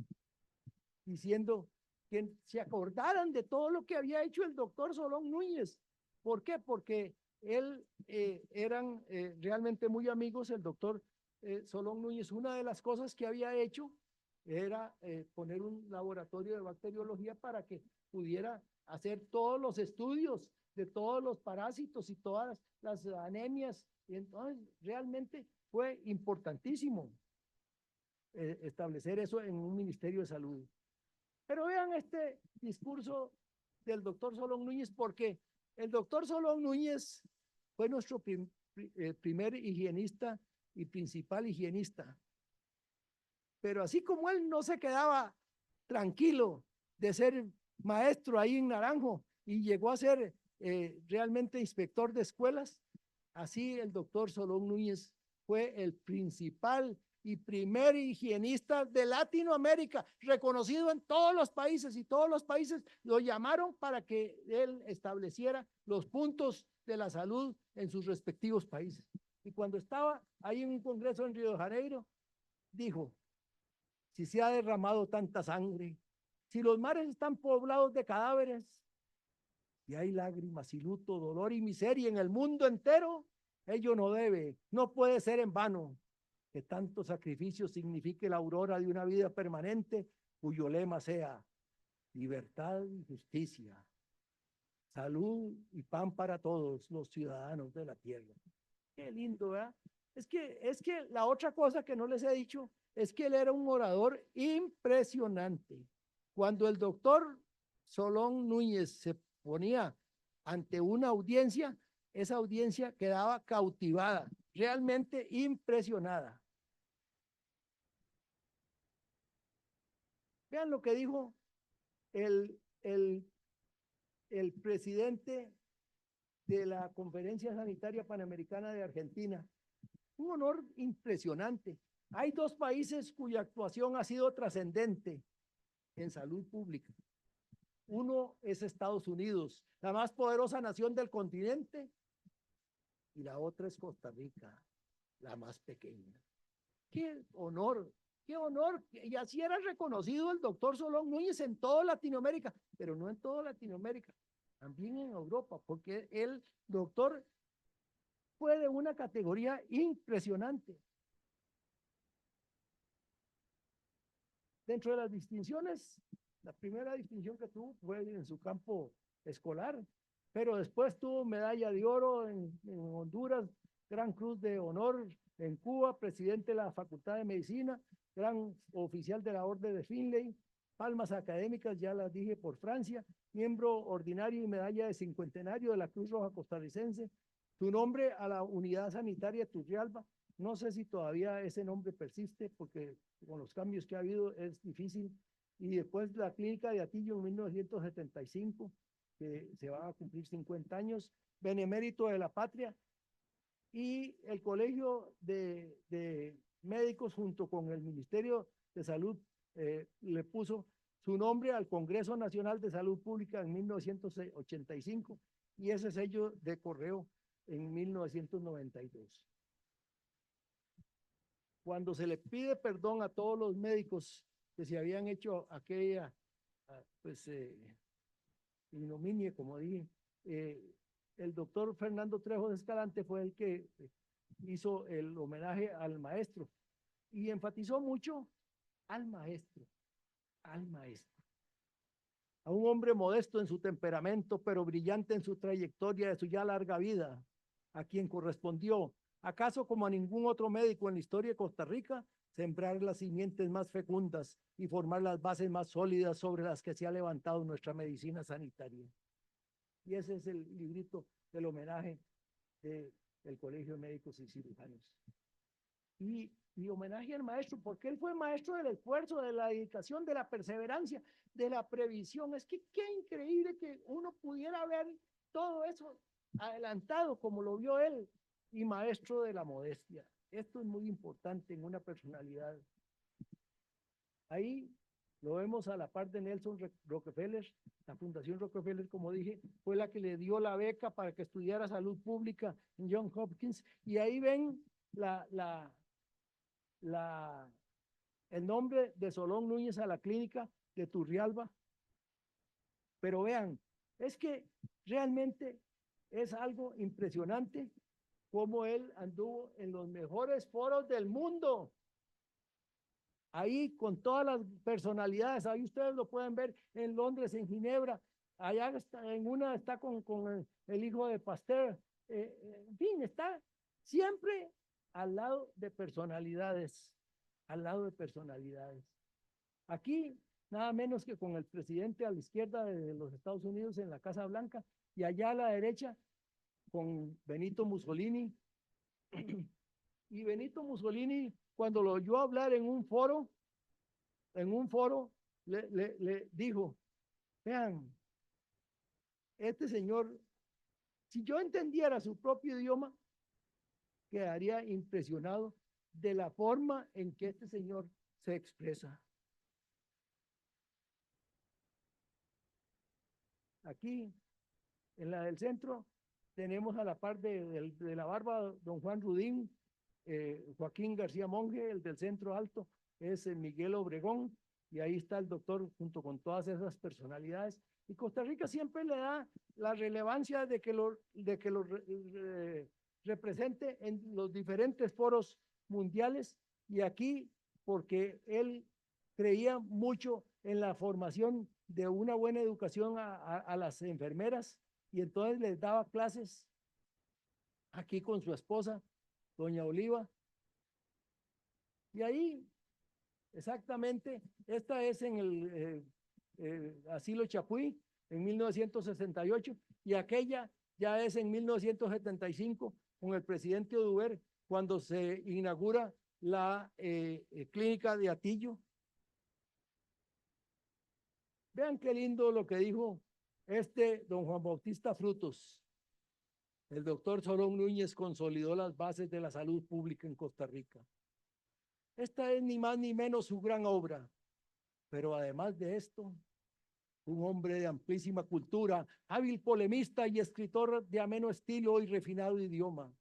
diciendo que se acordaran de todo lo que había hecho el doctor Solón Núñez. ¿Por qué? Porque él eran realmente muy amigos. El doctor Solón Núñez, una de las cosas que había hecho era poner un laboratorio de bacteriología para que pudiera hacer todos los estudios de todos los parásitos y todas las anemias. Y entonces realmente fue importantísimo establecer eso en un Ministerio de Salud. Pero vean este discurso del doctor Solón Núñez, porque el doctor Solón Núñez fue nuestro primer higienista y principal higienista. Pero así como él no se quedaba tranquilo de ser maestro ahí en Naranjo y llegó a ser realmente inspector de escuelas, así el doctor Solón Núñez fue el principal y primer higienista de Latinoamérica, reconocido en todos los países, y todos los países lo llamaron para que él estableciera los puntos de la salud en sus respectivos países. Y cuando estaba ahí en un congreso en Río de Janeiro, dijo: si se ha derramado tanta sangre, si los mares están poblados de cadáveres, y hay lágrimas y luto, dolor y miseria en el mundo entero, ello no puede ser en vano que tanto sacrificio signifique la aurora de una vida permanente cuyo lema sea libertad y justicia, salud y pan para todos los ciudadanos de la tierra. Qué lindo, ¿verdad? Es que la otra cosa que no les he dicho es que él era un orador impresionante. Cuando el doctor Solón Núñez se ponía ante una audiencia, esa audiencia quedaba cautivada, realmente impresionada. Vean lo que dijo el, el, el presidente de la Conferencia Sanitaria Panamericana de Argentina. Un honor impresionante. Hay dos países cuya actuación ha sido trascendente en salud pública. Uno es Estados Unidos, la más poderosa nación del continente, y la otra es Costa Rica, la más pequeña. ¡Qué honor! ¡Qué honor! Y así era reconocido el doctor Solón Núñez en toda Latinoamérica, pero no en toda Latinoamérica, también en Europa, porque el doctor fue de una categoría impresionante. Dentro de las distinciones, la primera distinción que tuvo fue en su campo escolar, pero después tuvo medalla de oro en Honduras, Gran Cruz de Honor en Cuba, presidente de la Facultad de Medicina, gran oficial de la Orden de Finlay, palmas académicas, ya las dije, por Francia, miembro ordinario y medalla de cincuentenario de la Cruz Roja Costarricense, su nombre a la Unidad Sanitaria Turrialba. No sé si todavía ese nombre persiste, porque con los cambios que ha habido es difícil. Y después la Clínica de Atillo en 1975, que se van a cumplir 50 años, Benemérito de la Patria, y el Colegio de Médicos junto con el Ministerio de Salud le puso su nombre al Congreso Nacional de Salud Pública en 1985 y ese sello de correo en 1992. Cuando se le pide perdón a todos los médicos que se habían hecho aquella ignominia, como dije, el doctor Fernando Trejo de Escalante fue el que hizo el homenaje al maestro y enfatizó mucho al maestro, a un hombre modesto en su temperamento, pero brillante en su trayectoria de su ya larga vida, a quien correspondió, acaso como a ningún otro médico en la historia de Costa Rica, sembrar las simientes más fecundas y formar las bases más sólidas sobre las que se ha levantado nuestra medicina sanitaria. Y ese es el librito del homenaje del Colegio de Médicos y Cirujanos. Y homenaje al maestro, porque él fue maestro del esfuerzo, de la dedicación, de la perseverancia, de la previsión. Es que qué increíble que uno pudiera ver todo eso adelantado como lo vio él, y maestro de la modestia. Esto es muy importante en una personalidad. Ahí lo vemos a la par de Nelson Rockefeller. La Fundación Rockefeller, como dije, fue la que le dio la beca para que estudiara salud pública en Johns Hopkins. Y ahí ven el nombre de Solón Núñez a la clínica de Turrialba. Pero vean, es que realmente es algo impresionante cómo él anduvo en los mejores foros del mundo. Ahí con todas las personalidades, ahí ustedes lo pueden ver en Londres, en Ginebra, allá está, en una está con el hijo de Pasteur, en fin, está siempre al lado de personalidades, al lado de personalidades. Aquí, nada menos que con el presidente a la izquierda de los Estados Unidos en la Casa Blanca, y allá a la derecha con Benito Mussolini. Y Benito Mussolini, cuando lo oyó hablar en un foro, le dijo: vean, este señor, si yo entendiera su propio idioma, quedaría impresionado de la forma en que este señor se expresa. Aquí, en la del centro, tenemos a la par de la barba don Juan Rudín, Joaquín García Monge. El del centro alto es Miguel Obregón, y ahí está el doctor junto con todas esas personalidades. Y Costa Rica siempre le da la relevancia de que lo represente en los diferentes foros mundiales, y aquí porque él creía mucho en la formación de una buena educación a las enfermeras, y entonces les daba clases aquí con su esposa, doña Oliva. Y ahí, exactamente, esta es en el Asilo Chapuí, en 1968, y aquella ya es en 1975, con el presidente Oduber, cuando se inaugura la clínica de Atillo. Vean qué lindo lo que dijo don Juan Bautista Frutos. El doctor Solón Núñez consolidó las bases de la salud pública en Costa Rica. Esta es ni más ni menos su gran obra, pero además de esto, un hombre de amplísima cultura, hábil polemista y escritor de ameno estilo y refinado idioma.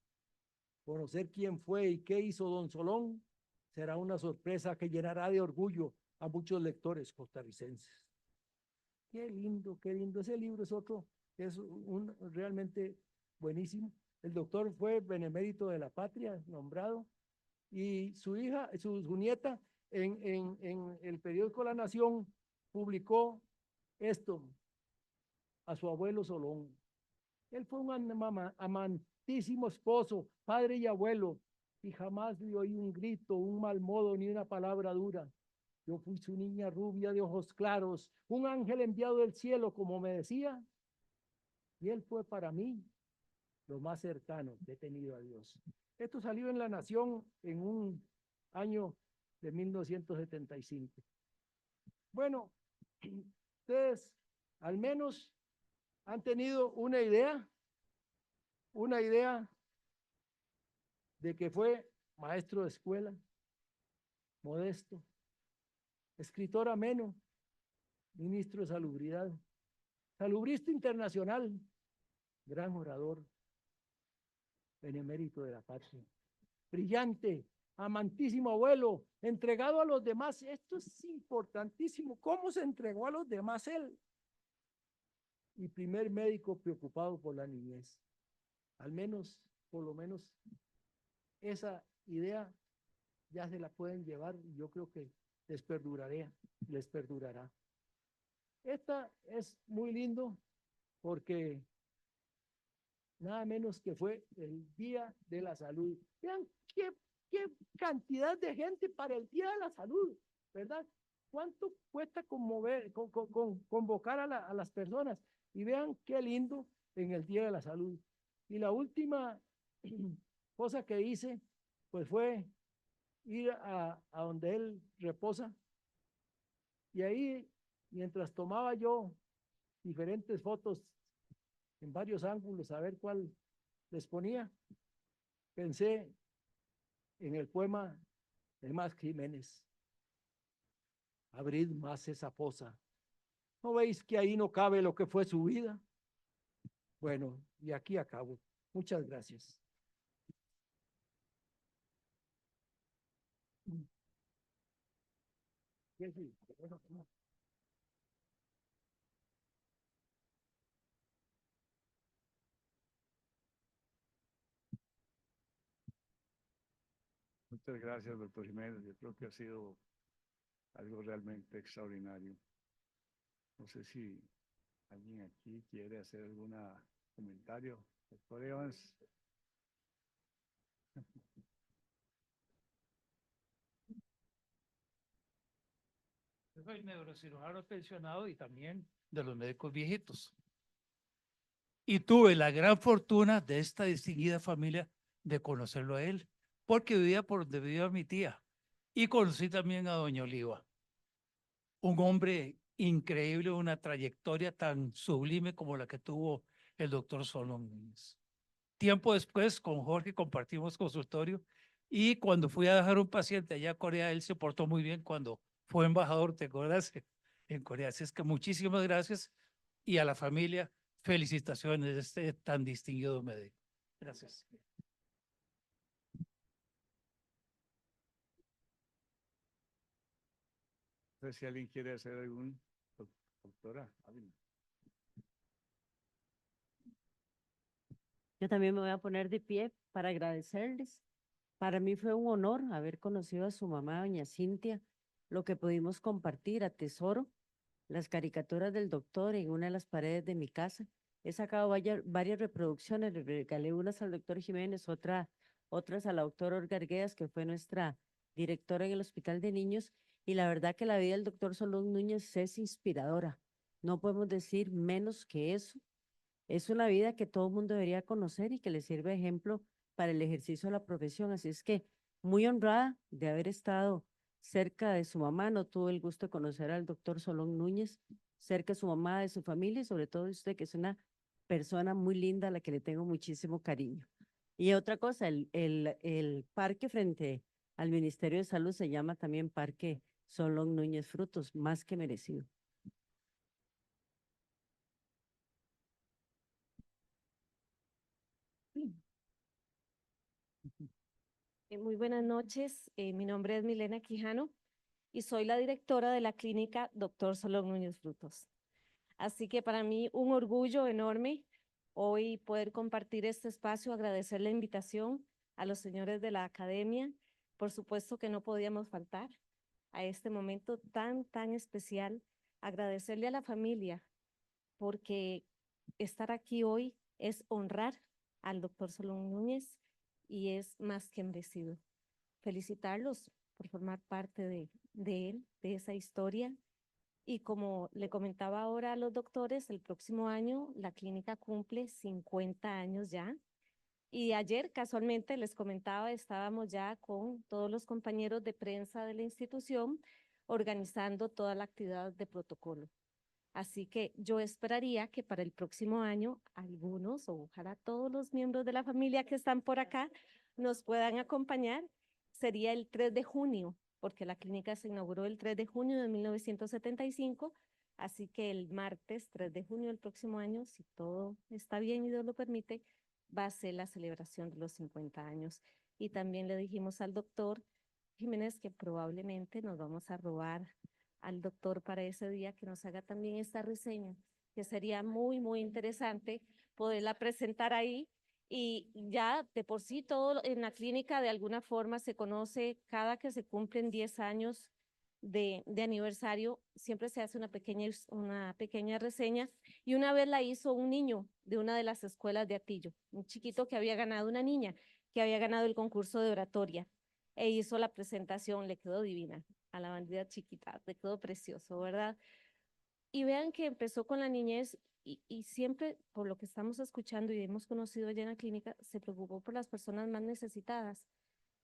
Conocer quién fue y qué hizo don Solón será una sorpresa que llenará de orgullo a muchos lectores costarricenses. Qué lindo, qué lindo. Ese libro es otro, es realmente buenísimo. El doctor fue benemérito de la patria, nombrado, y su hija, su nieta, en el periódico La Nación, publicó esto a su abuelo Solón. Él fue un amantísimo esposo, padre y abuelo, y jamás le oí un grito, un mal modo, ni una palabra dura. Yo fui su niña rubia de ojos claros, un ángel enviado del cielo, como me decía, y él fue para mí lo más cercano que he tenido a Dios. Esto salió en La Nación en un año de 1975. Bueno, ustedes al menos han tenido una idea de que fue maestro de escuela, modesto, escritor ameno, ministro de salubridad, salubrista internacional, gran orador, benemérito de la patria, brillante, amantísimo abuelo, entregado a los demás. Esto es importantísimo. ¿Cómo se entregó a los demás él? Y primer médico preocupado por la niñez. Al menos, por lo menos, esa idea ya se la pueden llevar, y yo creo que les perdurará. Esta es muy lindo porque nada menos que fue el Día de la Salud. Vean qué cantidad de gente para el Día de la Salud, ¿verdad? ¿Cuánto cuesta convocar a las personas? Y vean qué lindo en el Día de la Salud. Y la última cosa que hice, pues fue ir a donde él reposa, y ahí, mientras tomaba yo diferentes fotos en varios ángulos, a ver cuál les ponía, pensé en el poema de Mas Jiménez. Abrid más esa fosa. ¿No veis que ahí no cabe lo que fue su vida? Bueno, y aquí acabo. Muchas gracias. Muchas gracias, doctor Jiménez. Yo creo que ha sido algo realmente extraordinario. No sé si alguien aquí quiere hacer algún comentario. Doctor Evans. Yo soy neurocirujano pensionado y también de los médicos viejitos. Y tuve la gran fortuna de esta distinguida familia de conocerlo a él, porque vivía por donde vivía mi tía. Y conocí también a doña Oliva, un hombre increíble, una trayectoria tan sublime como la que tuvo el doctor Solón Núñez. Tiempo después, con Jorge compartimos consultorio Y cuando fui a dejar un paciente allá a Corea, él se portó muy bien cuando fue embajador, ¿te acuerdas? En Corea. Así es que muchísimas gracias y a la familia, felicitaciones de este tan distinguido médico. Gracias. No sé si alguien quiere hacer algún, doctora Ávila. Yo también me voy a poner de pie para agradecerles. Para mí fue un honor haber conocido a su mamá, doña Cintia, lo que pudimos compartir, atesoro las caricaturas del doctor en una de las paredes de mi casa. He sacado varias reproducciones, le regalé unas al doctor Jiménez, otras a la doctora Olga Arguedas, que fue nuestra directora en el Hospital de Niños, y la verdad que la vida del doctor Solón Núñez es inspiradora. No podemos decir menos que eso. Es una vida que todo el mundo debería conocer y que le sirve de ejemplo para el ejercicio de la profesión. Así es que muy honrada de haber estado cerca de su mamá. No tuve el gusto de conocer al doctor Solón Núñez, cerca de su mamá, de su familia y sobre todo de usted, que es una persona muy linda a la que le tengo muchísimo cariño. Y otra cosa, el parque frente al Ministerio de Salud se llama también Parque Solón Núñez Frutos, más que merecido. Muy buenas noches. Mi nombre es Milena Quijano y soy la directora de la clínica Dr. Solón Núñez Frutos. Así que para mí un orgullo enorme hoy poder compartir este espacio, agradecer la invitación a los señores de la academia. Por supuesto que no podíamos faltar a este momento tan especial. Agradecerle a la familia porque estar aquí hoy es honrar al doctor Solón Núñez y es más que merecido. Felicitarlos por formar parte de él, de esa historia. Y como le comentaba ahora a los doctores, el próximo año la clínica cumple 50 años ya. Y ayer casualmente les comentaba, estábamos ya con todos los compañeros de prensa de la institución organizando toda la actividad de protocolo. Así que yo esperaría que para el próximo año algunos o ojalá todos los miembros de la familia que están por acá nos puedan acompañar. Sería el 3 de junio, porque la clínica se inauguró el 3 de junio de 1975, así que el martes 3 de junio del próximo año, si todo está bien y Dios lo permite, va a ser la celebración de los 50 años. Y también le dijimos al doctor Jiménez que probablemente nos vamos a robar al doctor para ese día que nos haga también esta reseña, que sería muy interesante poderla presentar ahí. Y ya de por sí todo en la clínica de alguna forma se conoce, cada que se cumplen 10 años de aniversario, siempre se hace una pequeña reseña. Y una vez la hizo un niño de una de las escuelas de Atillo, un chiquito que había ganado, una niña que había ganado el concurso de oratoria e hizo la presentación, le quedó divina a la bandida chiquita, le quedó precioso, ¿verdad? Y vean que empezó con la niñez y siempre, por lo que estamos escuchando y hemos conocido allá en la clínica, se preocupó por las personas más necesitadas.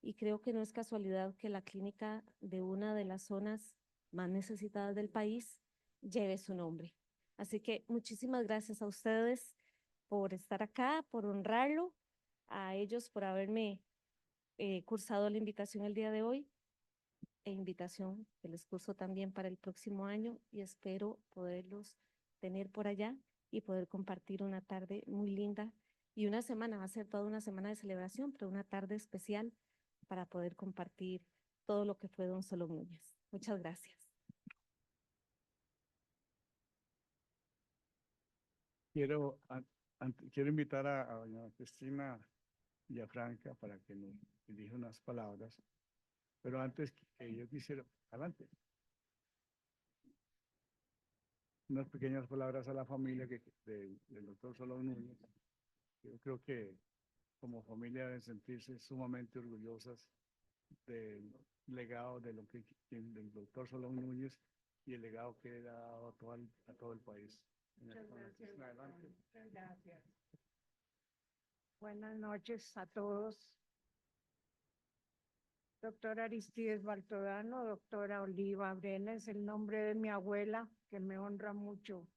Y creo que no es casualidad que la clínica de una de las zonas más necesitadas del país lleve su nombre. Así que muchísimas gracias a ustedes por estar acá, por honrarlo, a ellos por haberme cursado la invitación el día de hoy e invitación que les curso también para el próximo año y espero poderlos tener por allá y poder compartir una tarde muy linda y una semana, va a ser toda una semana de celebración, pero una tarde especial para poder compartir todo lo que fue don Solón Núñez. Muchas gracias. Quiero, quiero invitar a doña Cristina Villafranca para que nos dirija unas palabras, pero antes yo quisiera, adelante, unas pequeñas palabras a la familia del doctor Solón Núñez. Yo creo que como familia deben sentirse sumamente orgullosas del legado de lo que, del doctor Solón Núñez y el legado que le ha dado a todo el país. Muchas gracias. Muchas gracias. Buenas noches a todos. Doctora Aristides Baltodano, doctora Oliva Brena, es el nombre de mi abuela, que me honra mucho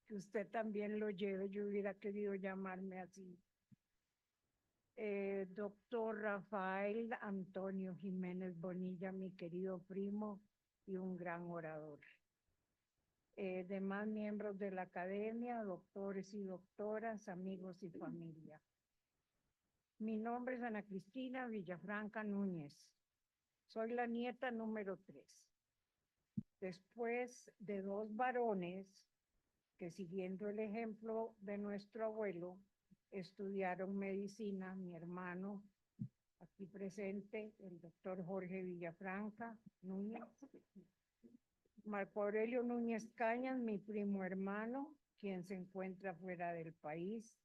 que usted también lo lleve. Yo hubiera querido llamarme así. Doctor Rafael Antonio Jiménez Bonilla, mi querido primo y un gran orador. Demás miembros de la academia, doctores y doctoras, amigos y familia. Mi nombre es Ana Cristina Villafranca Núñez. Soy la nieta número 3. Después de 2 varones que, siguiendo el ejemplo de nuestro abuelo, estudiaron medicina, mi hermano aquí presente, el doctor Jorge Villafranca Núñez, Marco Aurelio Núñez Cañas, mi primo hermano, quien se encuentra fuera del país,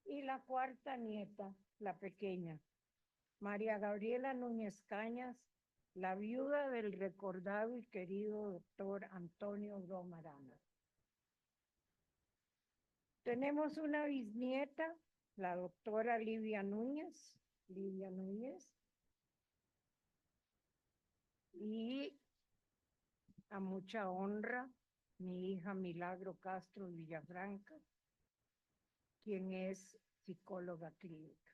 y la 4ª nieta, la pequeña, María Gabriela Núñez Cañas, la viuda del recordado y querido doctor Antonio Gromarana. Tenemos una bisnieta, la doctora Livia Núñez, y a mucha honra, mi hija Milagro Castro Villafranca, quien es psicóloga clínica.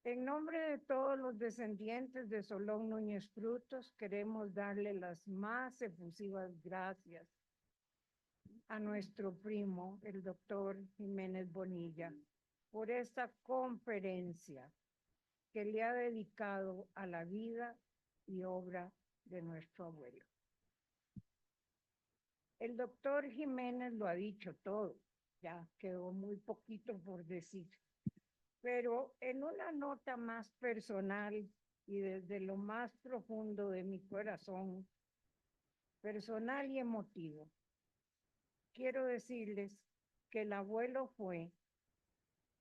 En nombre de todos los descendientes de Solón Núñez Frutos, queremos darle las más efusivas gracias a nuestro primo, el doctor Jiménez Bonilla, por esta conferencia que le ha dedicado a la vida y obra de nuestro abuelo. El doctor Jiménez lo ha dicho todo, ya quedó muy poquito por decir, pero en una nota más personal y desde lo más profundo de mi corazón, personal y emotivo, quiero decirles que el abuelo fue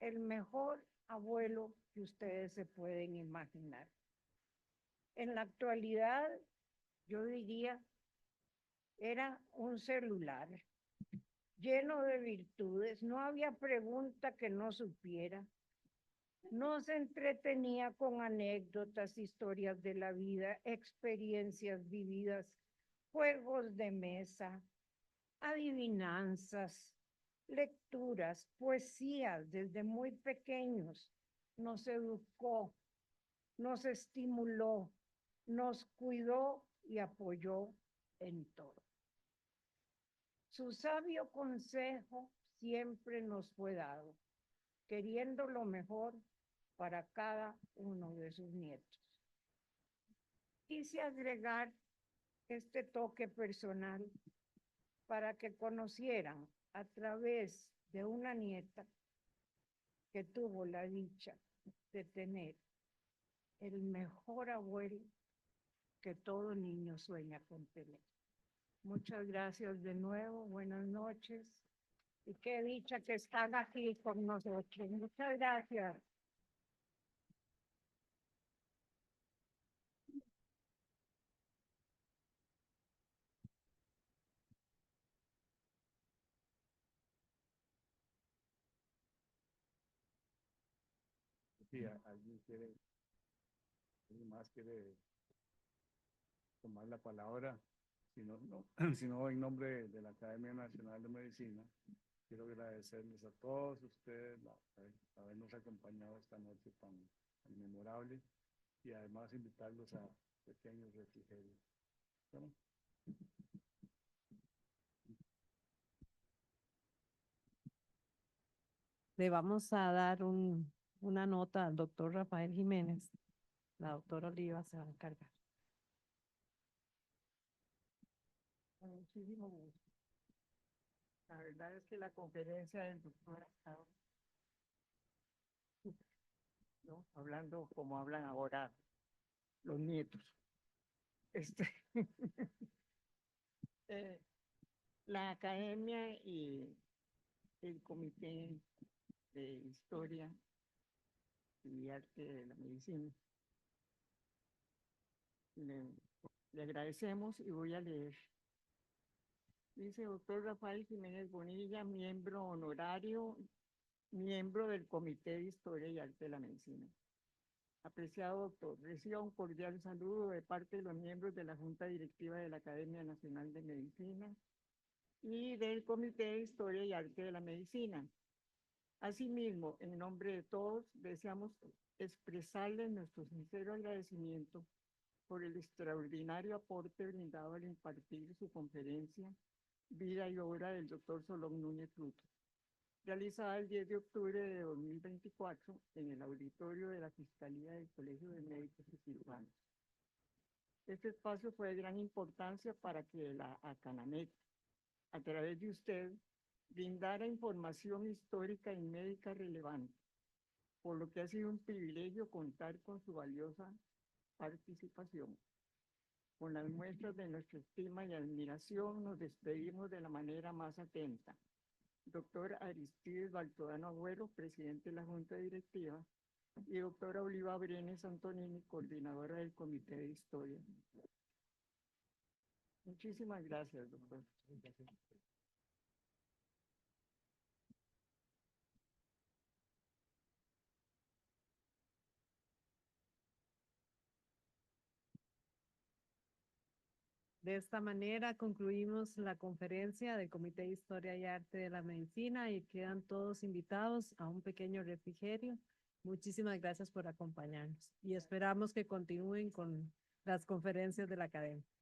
el mejor abuelo que ustedes se pueden imaginar. En la actualidad, yo diría, era un celular lleno de virtudes, no había pregunta que no supiera, no se entretenía con anécdotas, historias de la vida, experiencias vividas, juegos de mesa, adivinanzas, lecturas, poesías desde muy pequeños. Nos educó, nos estimuló, nos cuidó y apoyó en todo. Su sabio consejo siempre nos fue dado, queriendo lo mejor para cada uno de sus nietos. Quise agregar este toque personal para que conocieran a través de una nieta que tuvo la dicha de tener el mejor abuelo que todo niño sueña con tener. Muchas gracias de nuevo, buenas noches, y qué dicha que están aquí con nosotros. Muchas gracias. Sí, alguien más quiere tomar la palabra. Si no, si no, en nombre de la Academia Nacional de Medicina, quiero agradecerles a todos ustedes habernos acompañado esta noche tan memorable y además invitarlos a pequeños refrigerios. ¿No? Le vamos a dar una nota al doctor Rafael Jiménez. La doctora Oliva se va a encargar. Con muchísimo gusto. La verdad es que la conferencia del doctor ha estado, ¿no?, hablando como hablan ahora los nietos. La academia y el comité de historia y arte de la medicina, le agradecemos y voy a leer. Dice: doctor Rafael Jiménez Bonilla, miembro honorario, miembro del Comité de Historia y Arte de la Medicina. Apreciado doctor, reciba un cordial saludo de parte de los miembros de la Junta Directiva de la Academia Nacional de Medicina y del Comité de Historia y Arte de la Medicina. Asimismo, en nombre de todos, deseamos expresarles nuestro sincero agradecimiento por el extraordinario aporte brindado al impartir su conferencia Vida y Obra del doctor Solón Núñez Frutos, realizada el 10 de octubre de 2024 en el auditorio de la Fiscalía del Colegio de Médicos y Cirujanos. Este espacio fue de gran importancia para que la ACANAMEC, a través de usted, brindara información histórica y médica relevante, por lo que ha sido un privilegio contar con su valiosa participación. Con las muestras de nuestra estima y admiración, nos despedimos de la manera más atenta. Doctor Aristides Baltodano Agüero, presidente de la Junta Directiva, y doctora Oliva Brenes Antonini, coordinadora del Comité de Historia. Muchísimas gracias, doctor. De esta manera concluimos la conferencia del Comité de Historia y Arte de la Medicina y quedan todos invitados a un pequeño refrigerio. Muchísimas gracias por acompañarnos y esperamos que continúen con las conferencias de la academia.